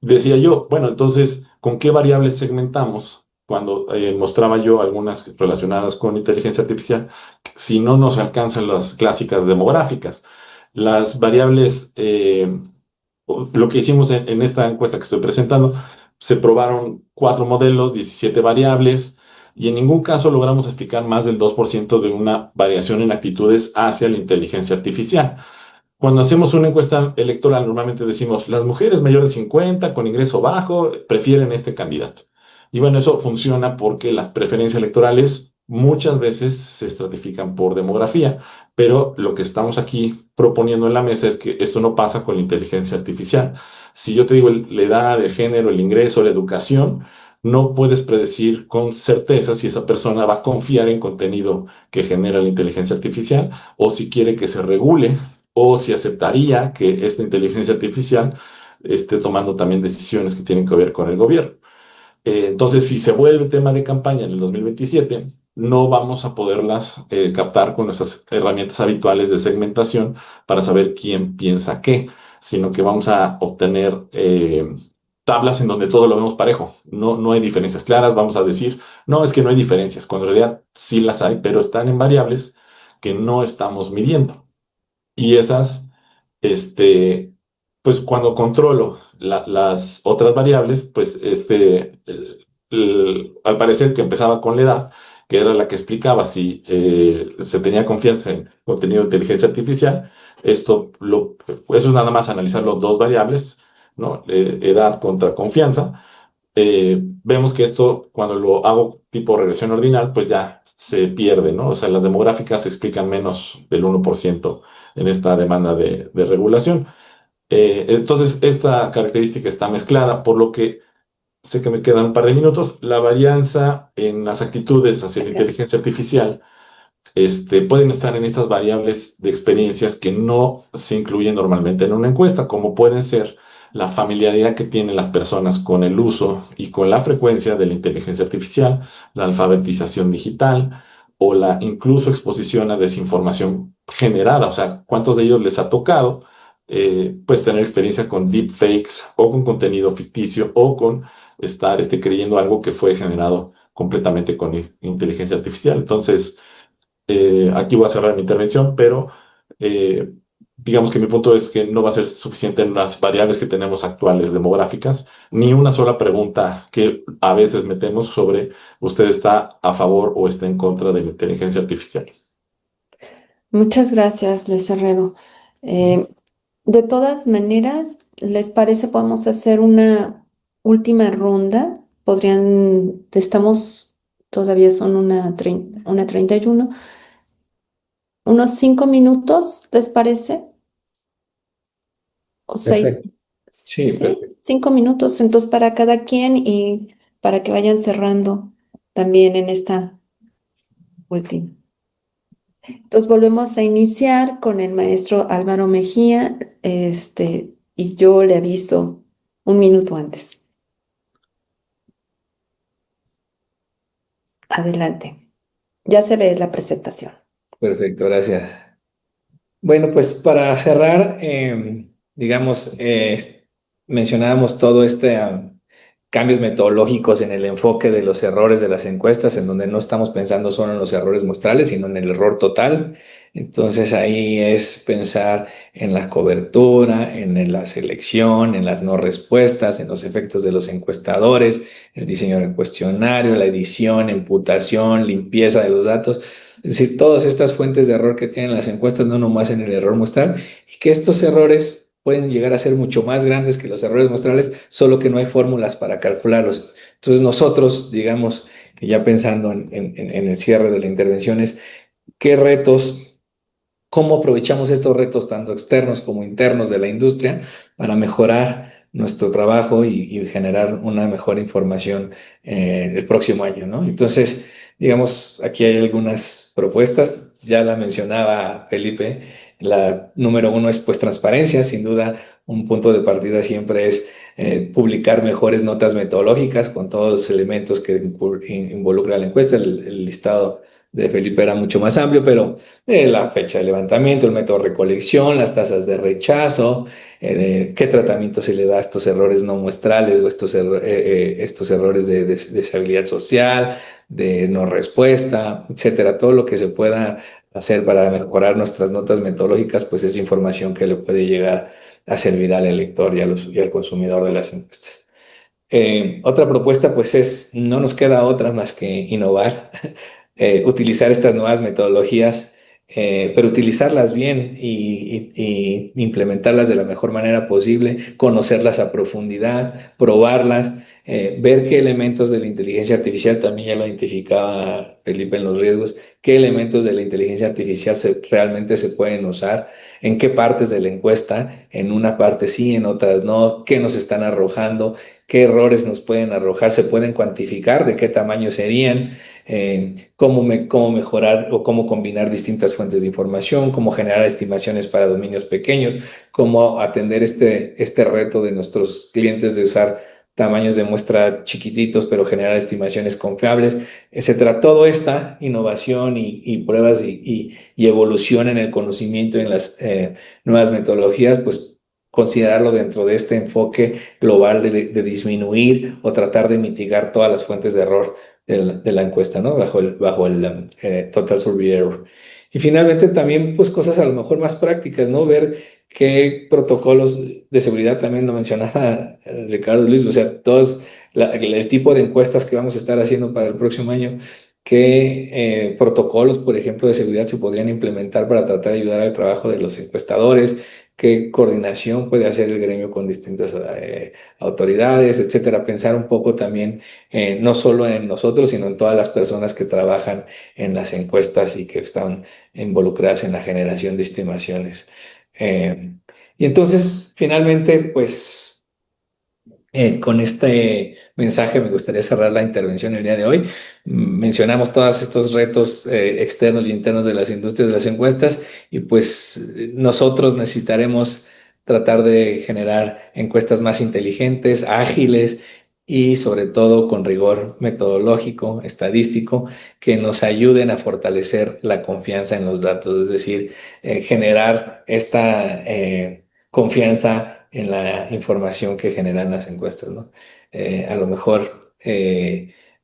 Decía yo, bueno, entonces, ¿con qué variables segmentamos? Cuando mostraba yo algunas relacionadas con inteligencia artificial, si no nos alcanzan las clásicas demográficas. Las variables, lo que hicimos en esta encuesta que estoy presentando, se probaron 4 modelos, 17 variables, y en ningún caso logramos explicar más del 2% de una variación en actitudes hacia la inteligencia artificial. Cuando hacemos una encuesta electoral, normalmente decimos, las mujeres mayores de 50 con ingreso bajo prefieren este candidato. Y bueno, eso funciona porque las preferencias electorales muchas veces se estratifican por demografía, pero lo que estamos aquí proponiendo en la mesa es que esto no pasa con la inteligencia artificial. Si yo te digo la edad, el género, el ingreso, la educación, no puedes predecir con certeza si esa persona va a confiar en contenido que genera la inteligencia artificial o si quiere que se regule o si aceptaría que esta inteligencia artificial esté tomando también decisiones que tienen que ver con el gobierno. Entonces, si se vuelve tema de campaña en el 2027, no vamos a poderlas captar con nuestras herramientas habituales de segmentación para saber quién piensa qué, sino que vamos a obtener tablas en donde todo lo vemos parejo. No, no hay diferencias claras. Vamos a decir, no, es que no hay diferencias, cuando en realidad sí las hay, pero están en variables que no estamos midiendo. Y esas, este, pues cuando controlo las otras variables, pues al parecer que empezaba con la edad, que era la que explicaba si se tenía confianza en contenido de inteligencia artificial, eso es nada más analizar los dos variables, ¿no? Edad contra confianza. Vemos que esto, cuando lo hago tipo regresión ordinal, pues ya se pierde, ¿no? O sea, las demográficas explican menos del 1% en esta demanda de regulación. Entonces, esta característica está mezclada, por lo que sé que me quedan un par de minutos. La varianza en las actitudes hacia la inteligencia artificial pueden estar en estas variables de experiencias que no se incluyen normalmente en una encuesta, como pueden ser la familiaridad que tienen las personas con el uso y con la frecuencia de la inteligencia artificial, la alfabetización digital o la incluso exposición a desinformación generada. O sea, ¿cuántos de ellos les ha tocado pues tener experiencia con deepfakes o con contenido ficticio o con estar creyendo algo que fue generado completamente con inteligencia artificial? Entonces, aquí voy a cerrar mi intervención, pero eh, digamos que mi punto es que no va a ser suficiente en las variables que tenemos actuales demográficas, ni una sola pregunta que a veces metemos sobre usted está a favor o está en contra de la inteligencia artificial. Muchas gracias, Luis Herrero. Eh, de todas maneras, ¿les parece? Podemos hacer una última ronda. Todavía son una 31. Unos 5 minutos, ¿les parece? O 6. Perfecto. Sí, Sí, perfecto. 5 minutos, entonces para cada quien y para que vayan cerrando también en esta última. Entonces volvemos a iniciar con el maestro Álvaro Mejía, y yo le aviso 1 minuto antes. Adelante. Ya se ve la presentación. Perfecto, gracias. Bueno, pues para cerrar, digamos, mencionábamos todo cambios metodológicos en el enfoque de los errores de las encuestas, en donde no estamos pensando solo en los errores muestrales, sino en el error total. Entonces ahí es pensar en la cobertura, en la selección, en las no respuestas, en los efectos de los encuestadores, el diseño del cuestionario, la edición, imputación, limpieza de los datos. Es decir, todas estas fuentes de error que tienen las encuestas, no nomás en el error muestral, y que estos errores pueden llegar a ser mucho más grandes que los errores muestrales, solo que no hay fórmulas para calcularlos. Entonces nosotros, digamos, que ya pensando en el cierre de la intervención, es qué retos, cómo aprovechamos estos retos tanto externos como internos de la industria para mejorar nuestro trabajo y generar una mejor información el próximo año, ¿no? Entonces, digamos, aquí hay algunas propuestas, ya la mencionaba Felipe, la número uno es pues transparencia, sin duda un punto de partida siempre es publicar mejores notas metodológicas con todos los elementos que involucra la encuesta, el listado de Felipe era mucho más amplio, pero la fecha de levantamiento, el método de recolección, las tasas de rechazo, de qué tratamiento se le da a estos errores no muestrales o estos errores de deshabilidad social, de no respuesta, etcétera. Todo lo que se pueda hacer para mejorar nuestras notas metodológicas, pues es información que le puede llegar a servir al elector y al consumidor de las encuestas. Otra propuesta, pues no nos queda otra más que innovar, utilizar estas nuevas metodologías, pero utilizarlas bien y implementarlas de la mejor manera posible, conocerlas a profundidad, probarlas, ver qué elementos de la inteligencia artificial, también ya lo identificaba Felipe en los riesgos, qué elementos de la inteligencia artificial realmente se pueden usar, en qué partes de la encuesta, en una parte sí, en otras no, qué nos están arrojando, qué errores nos pueden arrojar, se pueden cuantificar, de qué tamaño serían, cómo mejorar o cómo combinar distintas fuentes de información, cómo generar estimaciones para dominios pequeños, cómo atender este reto de nuestros clientes de usar tamaños de muestra chiquititos, pero generar estimaciones confiables, etcétera. Toda esta innovación y pruebas y evolución en el conocimiento y en las nuevas metodologías, pues considerarlo dentro de este enfoque global de disminuir o tratar de mitigar todas las fuentes de error de la encuesta, ¿no? Bajo el Total Survey Error. Y finalmente también, pues cosas a lo mejor más prácticas, ¿no? Ver qué protocolos de seguridad también lo mencionaba Ricardo Luis, o sea, el tipo de encuestas que vamos a estar haciendo para el próximo año, qué protocolos, por ejemplo, de seguridad se podrían implementar para tratar de ayudar al trabajo de los encuestadores, qué coordinación puede hacer el gremio con distintas autoridades, etcétera. Pensar un poco también no solo en nosotros, sino en todas las personas que trabajan en las encuestas y que están involucradas en la generación de estimaciones. Y entonces, finalmente, pues con este mensaje me gustaría cerrar la intervención el día de hoy. Mencionamos todos estos retos externos y internos de las industrias de las encuestas y pues nosotros necesitaremos tratar de generar encuestas más inteligentes, ágiles y sobre todo con rigor metodológico, estadístico, que nos ayuden a fortalecer la confianza en los datos, es decir, generar esta confianza en la información que generan las encuestas, ¿no? A lo mejor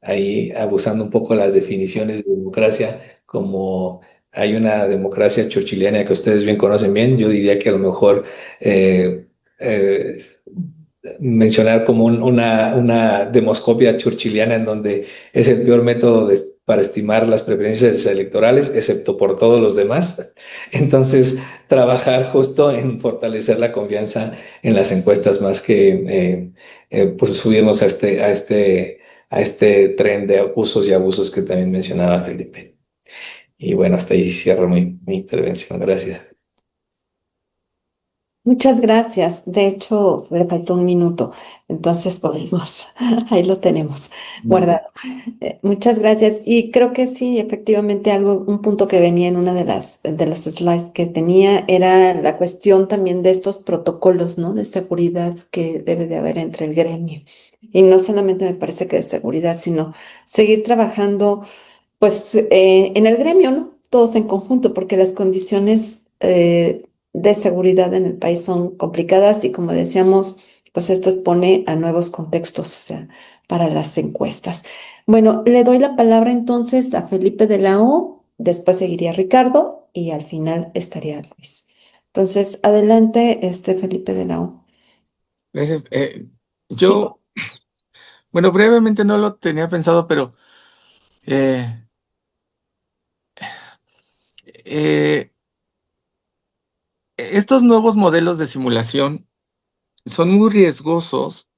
ahí abusando un poco las definiciones de democracia, como hay una democracia churchiliana que ustedes bien conocen bien, yo diría que a lo mejor eh, eh, mencionar como una demoscopia churchiliana en donde es el peor método para estimar las preferencias electorales, excepto por todos los demás. Entonces, trabajar justo en fortalecer la confianza en las encuestas más que pues subirnos a este tren de usos y abusos que también mencionaba Felipe. Y bueno, hasta ahí cierro mi intervención. Gracias. Muchas gracias. De hecho, le faltó un minuto, entonces podemos, ahí lo tenemos guardado. Muchas gracias. Y creo que sí, efectivamente, un punto que venía en una de las slides que tenía era la cuestión también de estos protocolos, ¿no? De seguridad que debe de haber entre el gremio. Y no solamente me parece que de seguridad, sino seguir trabajando, pues, en el gremio, ¿no? Todos en conjunto, porque las condiciones de seguridad en el país son complicadas y como decíamos, pues esto expone a nuevos contextos, o sea, para las encuestas. Bueno, le doy la palabra entonces a Felipe de la O, después seguiría Ricardo y al final estaría Luis. Entonces, adelante, Felipe de la O. Gracias. Sí, Yo, bueno, brevemente no lo tenía pensado, pero eh, estos nuevos modelos de simulación son muy riesgosos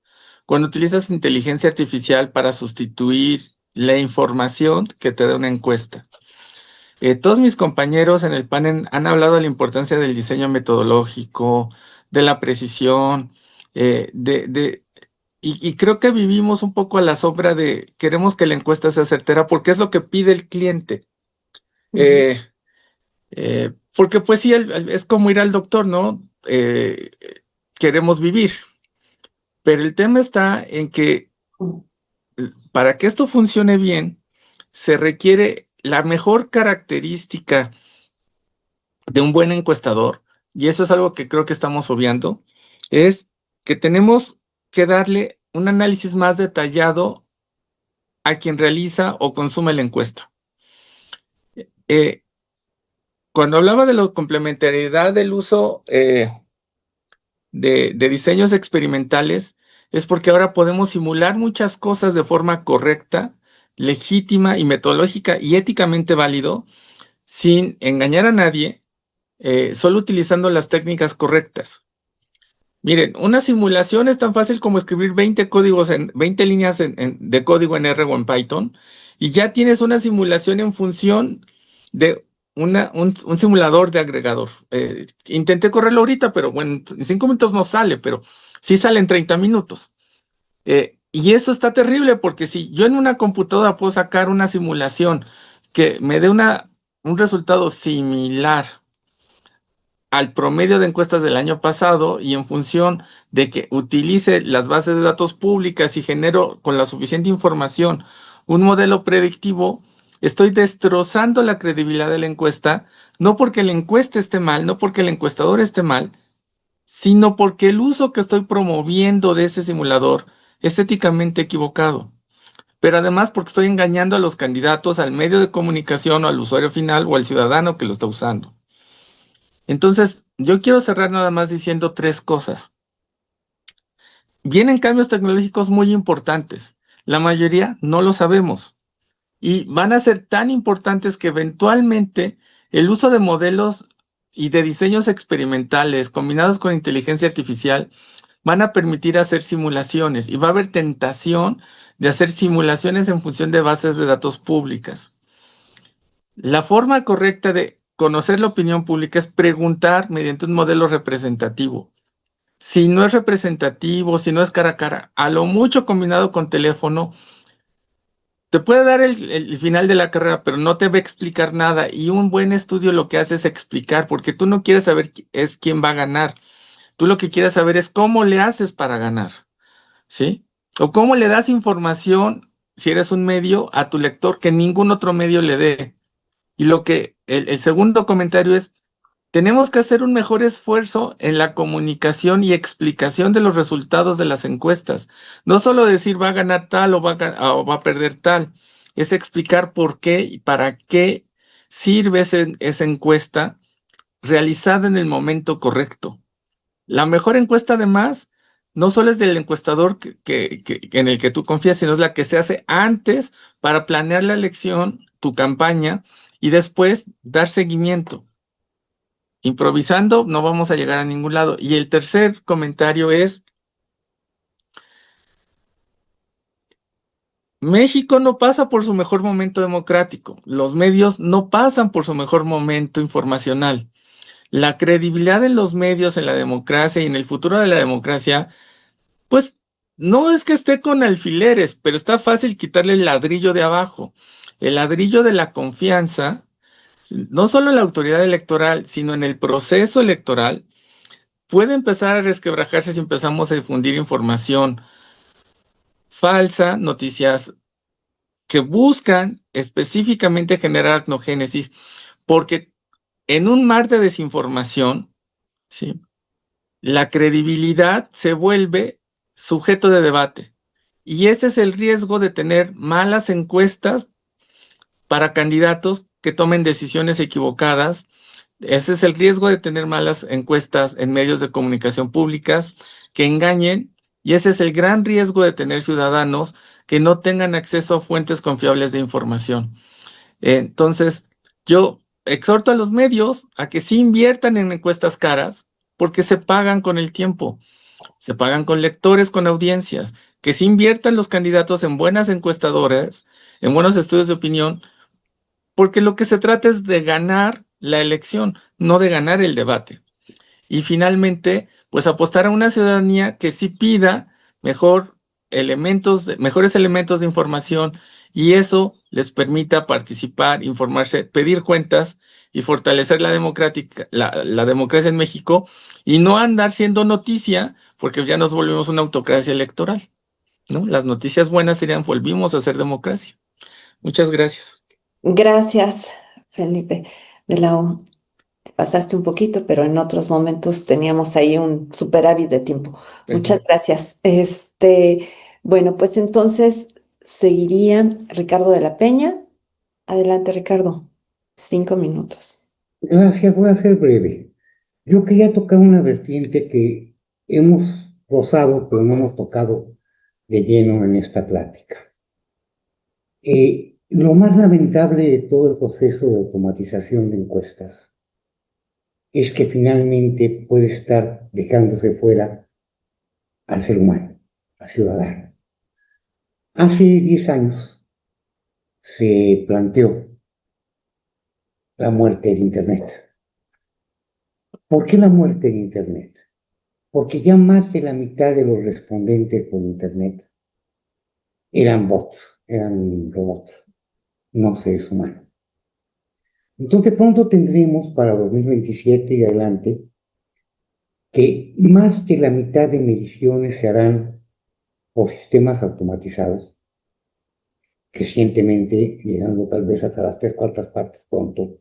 cuando utilizas inteligencia artificial para sustituir la información que te da una encuesta. Todos mis compañeros en el panel han hablado de la importancia del diseño metodológico, de la precisión, y creo que vivimos un poco a la sombra de queremos que la encuesta sea certera porque es lo que pide el cliente. Porque pues sí, es como ir al doctor, ¿no? Queremos vivir. Pero el tema está en que para que esto funcione bien, se requiere la mejor característica de un buen encuestador, y eso es algo que creo que estamos obviando, es que tenemos que darle un análisis más detallado a quien realiza o consume la encuesta. Cuando hablaba de la complementariedad del uso de diseños experimentales, es porque ahora podemos simular muchas cosas de forma correcta, legítima y metodológica y éticamente válido, sin engañar a nadie, solo utilizando las técnicas correctas. Miren, una simulación es tan fácil como escribir 20 líneas de código en R o en Python, y ya tienes una simulación en función de un simulador de agregador. Intenté correrlo ahorita, pero bueno, en 5 minutos no sale, pero sí sale en 30 minutos. Y eso está terrible porque si yo en una computadora puedo sacar una simulación que me dé un resultado similar al promedio de encuestas del año pasado, y en función de que utilice las bases de datos públicas y genero con la suficiente información un modelo predictivo, estoy destrozando la credibilidad de la encuesta, no porque la encuesta esté mal, no porque el encuestador esté mal, sino porque el uso que estoy promoviendo de ese simulador es éticamente equivocado. Pero además porque estoy engañando a los candidatos, al medio de comunicación o al usuario final o al ciudadano que lo está usando. Entonces, yo quiero cerrar nada más diciendo 3 cosas. Vienen cambios tecnológicos muy importantes. La mayoría no lo sabemos. Y van a ser tan importantes que eventualmente el uso de modelos y de diseños experimentales combinados con inteligencia artificial van a permitir hacer simulaciones, y va a haber tentación de hacer simulaciones en función de bases de datos públicas. La forma correcta de conocer la opinión pública es preguntar mediante un modelo representativo. Si no es representativo, si no es cara a cara, a lo mucho combinado con teléfono, te puede dar el final de la carrera, pero no te va a explicar nada. Y un buen estudio lo que hace es explicar, porque tú no quieres saber es quién va a ganar. Tú lo que quieres saber es cómo le haces para ganar, ¿sí? O cómo le das información, si eres un medio, a tu lector que ningún otro medio le dé. Y el segundo comentario es, tenemos que hacer un mejor esfuerzo en la comunicación y explicación de los resultados de las encuestas. No solo decir va a ganar tal o va a perder tal, es explicar por qué y para qué sirve esa encuesta realizada en el momento correcto. La mejor encuesta, además, no solo es del encuestador en el que tú confías, sino es la que se hace antes para planear la elección, tu campaña, y después dar seguimiento. Improvisando no vamos a llegar a ningún lado. Y el tercer comentario es, México no pasa por su mejor momento democrático. Los medios no pasan por su mejor momento informacional. La credibilidad en los medios, en la democracia y en el futuro de la democracia, pues no es que esté con alfileres, pero está fácil quitarle el ladrillo de abajo. El ladrillo de la confianza, no solo en la autoridad electoral, sino en el proceso electoral, puede empezar a resquebrajarse si empezamos a difundir información falsa, noticias que buscan específicamente generar etnogénesis, porque en un mar de desinformación, ¿sí?, la credibilidad se vuelve sujeto de debate. Y ese es el riesgo de tener malas encuestas para candidatos que tomen decisiones equivocadas. Ese es el riesgo de tener malas encuestas en medios de comunicación públicas que engañen, y ese es el gran riesgo de tener ciudadanos que no tengan acceso a fuentes confiables de información. Entonces, yo exhorto a los medios a que sí inviertan en encuestas caras, porque se pagan con el tiempo, se pagan con lectores, con audiencias, que sí inviertan los candidatos en buenas encuestadoras, en buenos estudios de opinión, porque lo que se trata es de ganar la elección, no de ganar el debate. Y finalmente, pues apostar a una ciudadanía que sí pida mejores elementos de información, y eso les permita participar, informarse, pedir cuentas y fortalecer la democracia en México, y no andar siendo noticia porque ya nos volvimos una autocracia electoral, ¿no? Las noticias buenas serían: volvimos a ser democracia. Muchas gracias. Gracias, Felipe de la O. Te pasaste un poquito, pero en otros momentos teníamos ahí un superávit de tiempo. Muchas gracias. Bueno, pues entonces seguiría Ricardo de la Peña. Adelante, Ricardo. 5 minutos. Gracias, voy a ser breve. Yo quería tocar una vertiente que hemos rozado, pero no hemos tocado de lleno en esta plática. Lo más lamentable de todo el proceso de automatización de encuestas es que finalmente puede estar dejándose fuera al ser humano, al ciudadano. Hace 10 años se planteó la muerte del Internet. ¿Por qué la muerte del Internet? Porque ya más de la mitad de los respondentes por Internet eran bots, eran robots, no seres humanos. Entonces pronto tendremos para 2027 y adelante que más de la mitad de mediciones se harán por sistemas automatizados, recientemente llegando tal vez hasta las 3/4 partes pronto,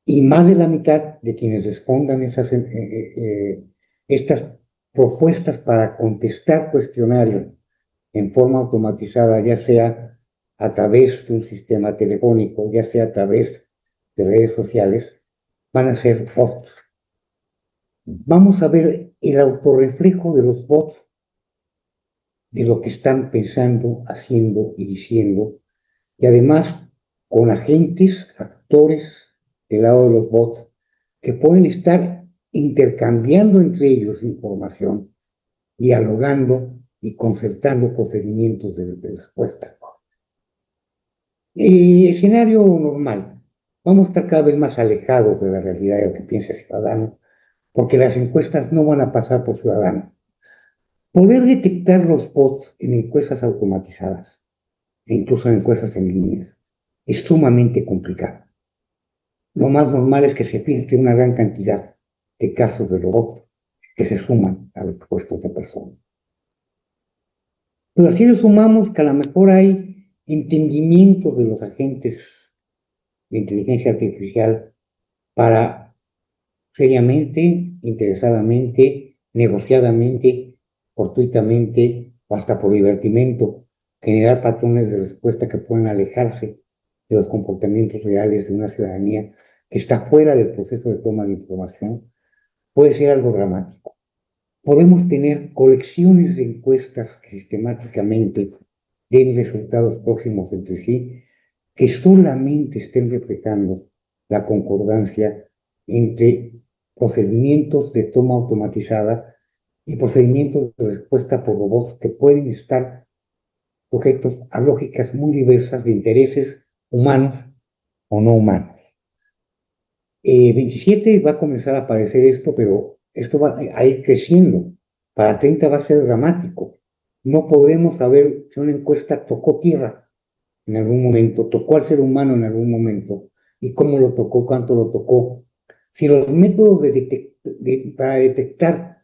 y más de la mitad de quienes respondan estas propuestas para contestar cuestionarios en forma automatizada, ya sea a través de un sistema telefónico, ya sea a través de redes sociales, van a ser bots. Vamos a ver el autorreflejo de los bots, de lo que están pensando, haciendo y diciendo, y además con agentes, actores del lado de los bots, que pueden estar intercambiando entre ellos información, dialogando y concertando procedimientos de respuesta. Escenario normal. Vamos a estar cada vez más alejados de la realidad de lo que piensa el ciudadano, porque las encuestas no van a pasar por ciudadanos. Poder detectar los bots en encuestas automatizadas, e incluso en encuestas en línea, es sumamente complicado. Lo más normal es que se filtre una gran cantidad de casos de robots que se suman a los puestos de personas. Pero así le sumamos que a lo mejor hay entendimiento de los agentes de inteligencia artificial para seriamente, interesadamente, negociadamente, fortuitamente o hasta por divertimento, generar patrones de respuesta que puedan alejarse de los comportamientos reales de una ciudadanía que está fuera del proceso de toma de información, puede ser algo dramático. Podemos tener colecciones de encuestas que sistemáticamente den resultados próximos entre sí, que solamente estén reflejando la concordancia entre procedimientos de toma automatizada y procedimientos de respuesta por robots que pueden estar sujetos a lógicas muy diversas de intereses humanos o no humanos. 27 va a comenzar a aparecer esto, pero esto va a ir creciendo. Para 30 va a ser dramático. No podemos saber si una encuesta tocó tierra en algún momento, tocó al ser humano en algún momento, y cómo lo tocó, cuánto lo tocó. Si los métodos para detectar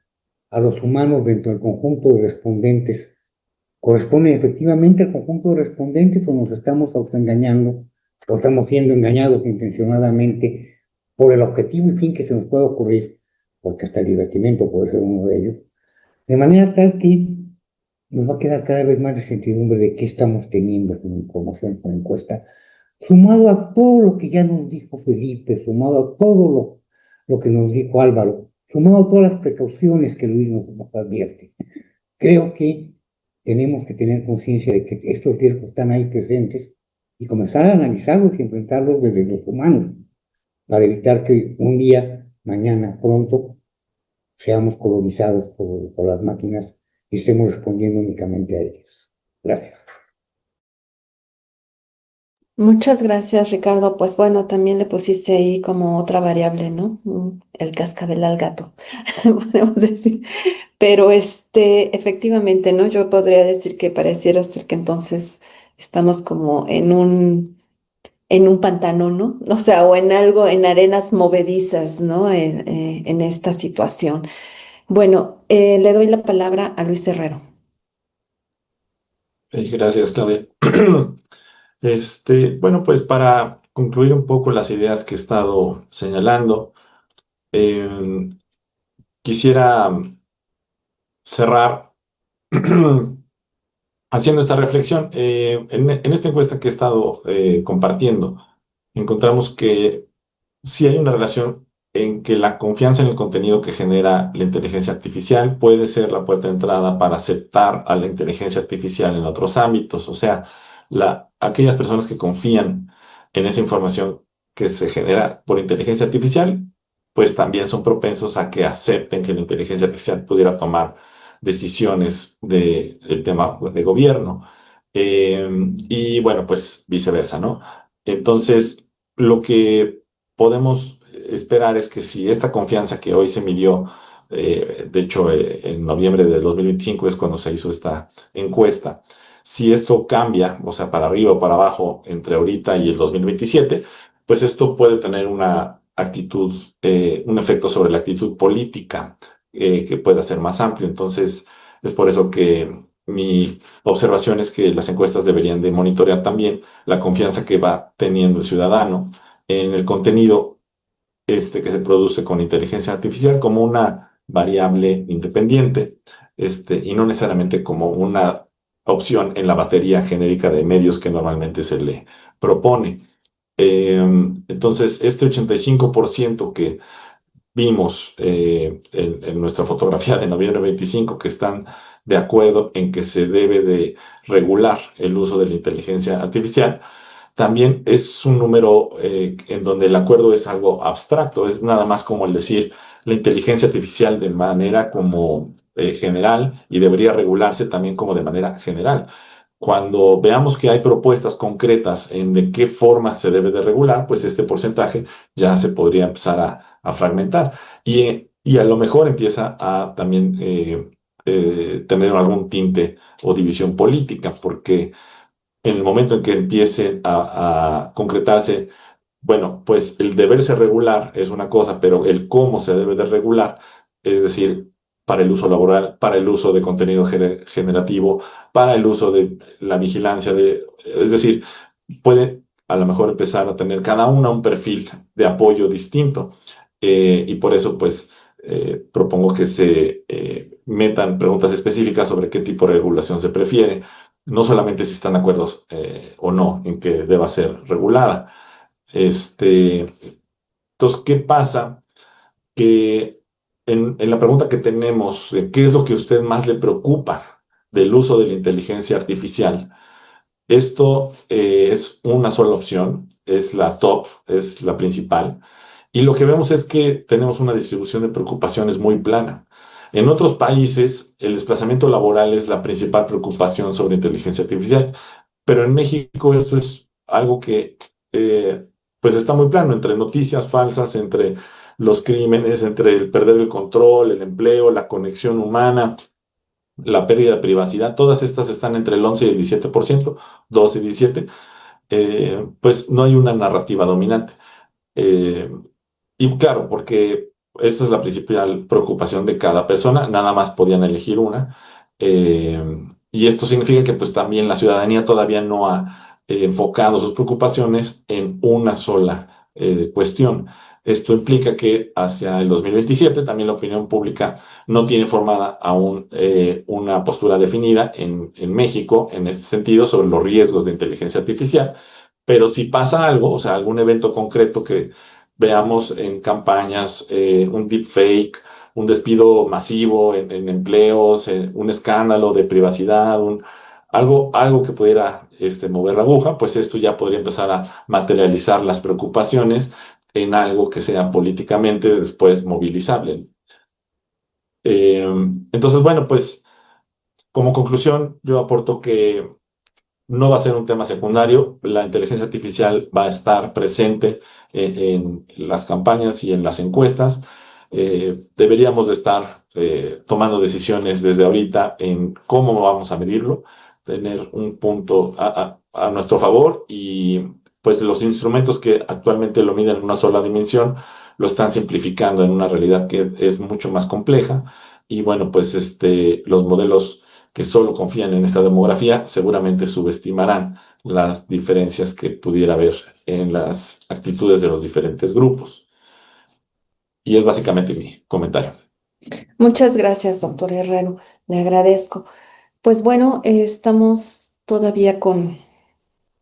a los humanos dentro del conjunto de respondentes corresponden efectivamente al conjunto de respondentes, o nos estamos autoengañando, o estamos siendo engañados intencionadamente por el objetivo y fin que se nos puede ocurrir, porque hasta el divertimento puede ser uno de ellos, de manera tal que nos va a quedar cada vez más de incertidumbre de qué estamos teniendo con información, con encuesta, sumado a todo lo que ya nos dijo Felipe, sumado a todo lo que nos dijo Álvaro, sumado a todas las precauciones que Luis nos advierte. Creo que tenemos que tener conciencia de que estos riesgos están ahí presentes y comenzar a analizarlos y enfrentarlos desde los humanos, para evitar que un día, mañana, pronto, seamos colonizados por las máquinas y estemos respondiendo únicamente a ellas. Gracias. Muchas gracias, Ricardo. Pues bueno, también le pusiste ahí como otra variable, ¿no? El cascabel al gato, podemos decir. Pero efectivamente, ¿no? Yo podría decir que pareciera ser que entonces estamos como en un pantano, ¿no? O sea, o en algo, en arenas movedizas, ¿no? En esta situación. Bueno, le doy la palabra a Luis Herrero. Sí, gracias, Claudia. Bueno, pues para concluir un poco las ideas que he estado señalando, eh, quisiera cerrar haciendo esta reflexión. En esta encuesta que he estado compartiendo, encontramos que sí hay una relación en que la confianza en el contenido que genera la inteligencia artificial puede ser la puerta de entrada para aceptar a la inteligencia artificial en otros ámbitos. O sea, aquellas personas que confían en esa información que se genera por inteligencia artificial, pues también son propensos a que acepten que la inteligencia artificial pudiera tomar decisiones del tema de gobierno. Y bueno, pues viceversa, ¿no? Entonces, lo que podemos esperar es que si esta confianza que hoy se midió, de hecho, en noviembre de 2025 es cuando se hizo esta encuesta, si esto cambia, o sea, para arriba o para abajo entre ahorita y el 2027, pues esto puede tener una actitud, un efecto sobre la actitud política, que pueda ser más amplio. Entonces, es por eso que mi observación es que las encuestas deberían de monitorear también la confianza que va teniendo el ciudadano en el contenido que se produce con inteligencia artificial como una variable independiente, y no necesariamente como una opción en la batería genérica de medios que normalmente se le propone. Eh, entonces, este 85% que vimos en nuestra fotografía de noviembre 25 que están de acuerdo en que se debe de regular el uso de la inteligencia artificial, también es un número en donde el acuerdo es algo abstracto, es nada más como el decir la inteligencia artificial de manera como general y debería regularse también como de manera general. Cuando veamos que hay propuestas concretas en de qué forma se debe de regular, pues este porcentaje ya se podría empezar a fragmentar y a lo mejor empieza a también tener algún tinte o división política, porque en el momento en que empiece a concretarse, bueno, pues el deberse regular es una cosa, pero el cómo se debe de regular, es decir, para el uso laboral, para el uso de contenido generativo, para el uso de la vigilancia es decir, puede a lo mejor empezar a tener cada una un perfil de apoyo distinto. Y por eso, pues, propongo que se metan preguntas específicas sobre qué tipo de regulación se prefiere, no solamente si están de acuerdo o no en que deba ser regulada. Entonces, ¿qué pasa? Que en la pregunta que tenemos, ¿qué es lo que a usted más le preocupa del uso de la inteligencia artificial? Esto es una sola opción, es la top, es la principal. Y lo que vemos es que tenemos una distribución de preocupaciones muy plana. En otros países, el desplazamiento laboral es la principal preocupación sobre inteligencia artificial, pero en México esto es algo que pues está muy plano, entre noticias falsas, entre los crímenes, entre el perder el control, el empleo, la conexión humana, la pérdida de privacidad, todas estas están entre el 11 y el 17%, 12 y 17, pues no hay una narrativa dominante. Eh, y claro, porque esta es la principal preocupación de cada persona, nada más podían elegir una. Y esto significa que pues también la ciudadanía todavía no ha enfocado sus preocupaciones en una sola cuestión. Esto implica que hacia el 2027 también la opinión pública no tiene formada aún una postura definida en México en este sentido sobre los riesgos de inteligencia artificial. Pero si pasa algo, o sea, algún evento concreto que veamos en campañas, un deepfake, un despido masivo en empleos, un escándalo de privacidad, algo que pudiera mover la aguja, pues esto ya podría empezar a materializar las preocupaciones en algo que sea políticamente después movilizable. Entonces, bueno, pues como conclusión, yo aporto que no va a ser un tema secundario. La inteligencia artificial va a estar presente en las campañas y en las encuestas. Deberíamos de estar tomando decisiones desde ahorita en cómo vamos a medirlo, tener un punto a nuestro favor, y pues los instrumentos que actualmente lo miden en una sola dimensión lo están simplificando en una realidad que es mucho más compleja. Y bueno, pues los modelos que solo confían en esta demografía seguramente subestimarán las diferencias que pudiera haber en las actitudes de los diferentes grupos. Y es básicamente mi comentario. Muchas gracias, doctor Herrero. Le agradezco. Pues bueno, estamos todavía con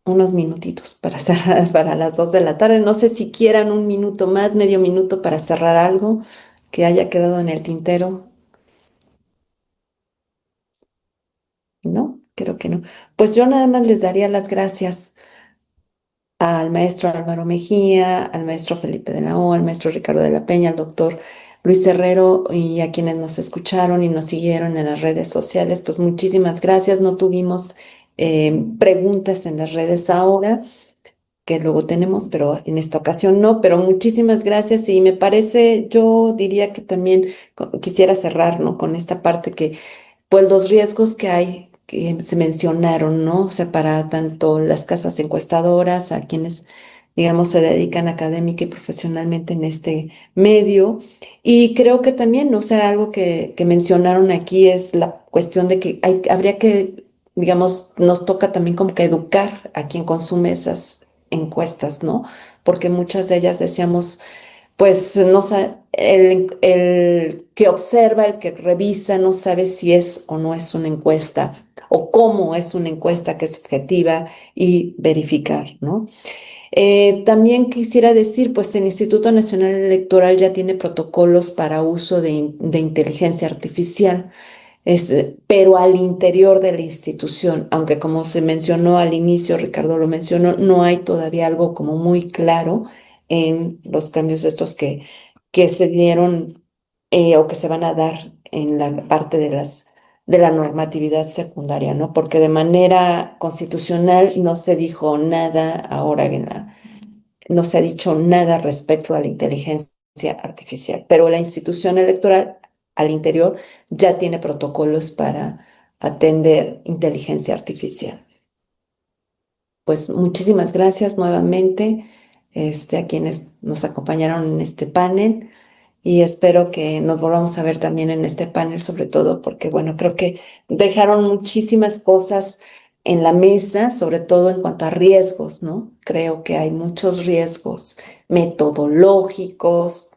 unos minutitos para cerrar para las 2 de la tarde. No sé si quieran un minuto más, medio minuto para cerrar algo que haya quedado en el tintero. No, creo que no. Pues yo nada más les daría las gracias al maestro Álvaro Mejía, al maestro Felipe de la O, al maestro Ricardo de la Peña, al doctor Luis Herrero y a quienes nos escucharon y nos siguieron en las redes sociales. Pues muchísimas gracias. No tuvimos preguntas en las redes ahora, que luego tenemos, pero en esta ocasión no. Pero muchísimas gracias y me parece, yo diría que también quisiera cerrar, ¿no? Con esta parte que pues los riesgos que hay, que se mencionaron, ¿no? O sea, para tanto las casas encuestadoras, a quienes, digamos, se dedican académica y profesionalmente en este medio. Y creo que también, o sea, algo que mencionaron aquí es la cuestión de que habría que, digamos, nos toca también como que educar a quien consume esas encuestas, ¿no? Porque muchas de ellas decíamos pues no el que observa, el que revisa, no sabe si es o no es una encuesta o cómo es una encuesta que es objetiva y verificar, ¿no? También quisiera decir, pues el Instituto Nacional Electoral ya tiene protocolos para uso de inteligencia artificial. Pero al interior de la institución, aunque como se mencionó al inicio, Ricardo lo mencionó, no hay todavía algo como muy claro en los cambios estos que se dieron o que se van a dar en la parte de la normatividad secundaria, ¿no? Porque de manera constitucional no se dijo nada ahora no se ha dicho nada respecto a la inteligencia artificial, pero la institución electoral al interior ya tiene protocolos para atender inteligencia artificial. Pues muchísimas gracias nuevamente a quienes nos acompañaron en este panel y espero que nos volvamos a ver también en este panel, sobre todo porque, bueno, creo que dejaron muchísimas cosas en la mesa, sobre todo en cuanto a riesgos, ¿no? Creo que hay muchos riesgos metodológicos,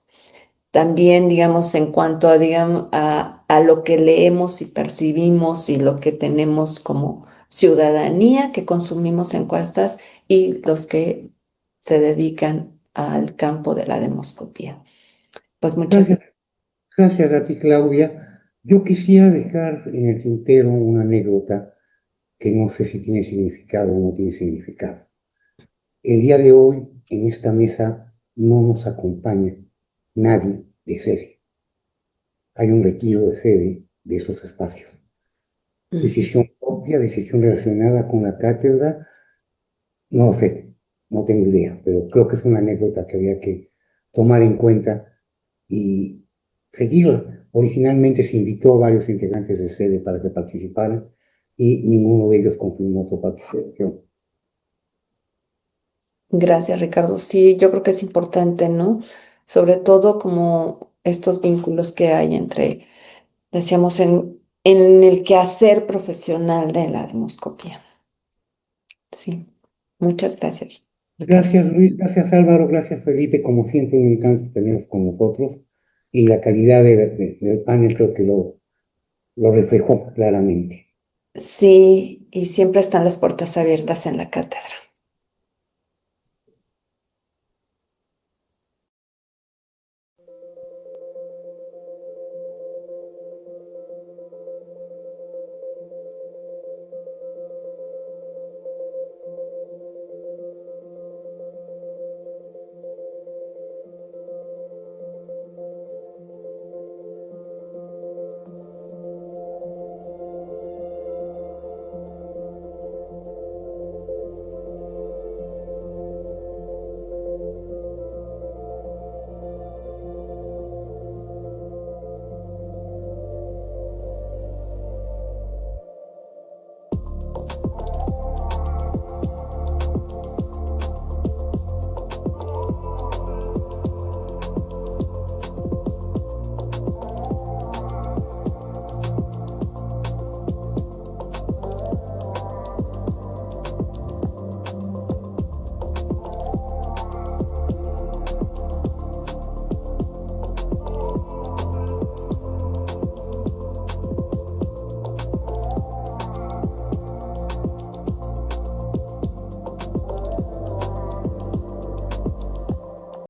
también, digamos, en cuanto a, digamos, a lo que leemos y percibimos y lo que tenemos como ciudadanía que consumimos encuestas y los que se dedican al campo de la demoscopía. Pues muchas Gracias, gracias a ti, Claudia. Yo quisiera dejar en el tintero una anécdota que no sé si tiene significado o no tiene significado. El día de hoy, en esta mesa, no nos acompaña nadie de sede. Hay un retiro de sede de esos espacios. Decisión propia, decisión relacionada con la cátedra, no lo sé, no tengo idea, pero creo que es una anécdota que había que tomar en cuenta y seguirla. Originalmente se invitó a varios integrantes de sede para que participaran y ninguno de ellos confirmó su participación. Gracias, Ricardo. Sí, yo creo que es importante, ¿no? Sobre todo como estos vínculos que hay entre, decíamos, en el quehacer profesional de la demoscopía. Sí, muchas gracias, Ricardo. Gracias Luis, gracias Álvaro, gracias Felipe, como siempre un encanto tenerlos con nosotros y la calidad del panel creo que lo reflejó claramente. Sí, y siempre están las puertas abiertas en la cátedra.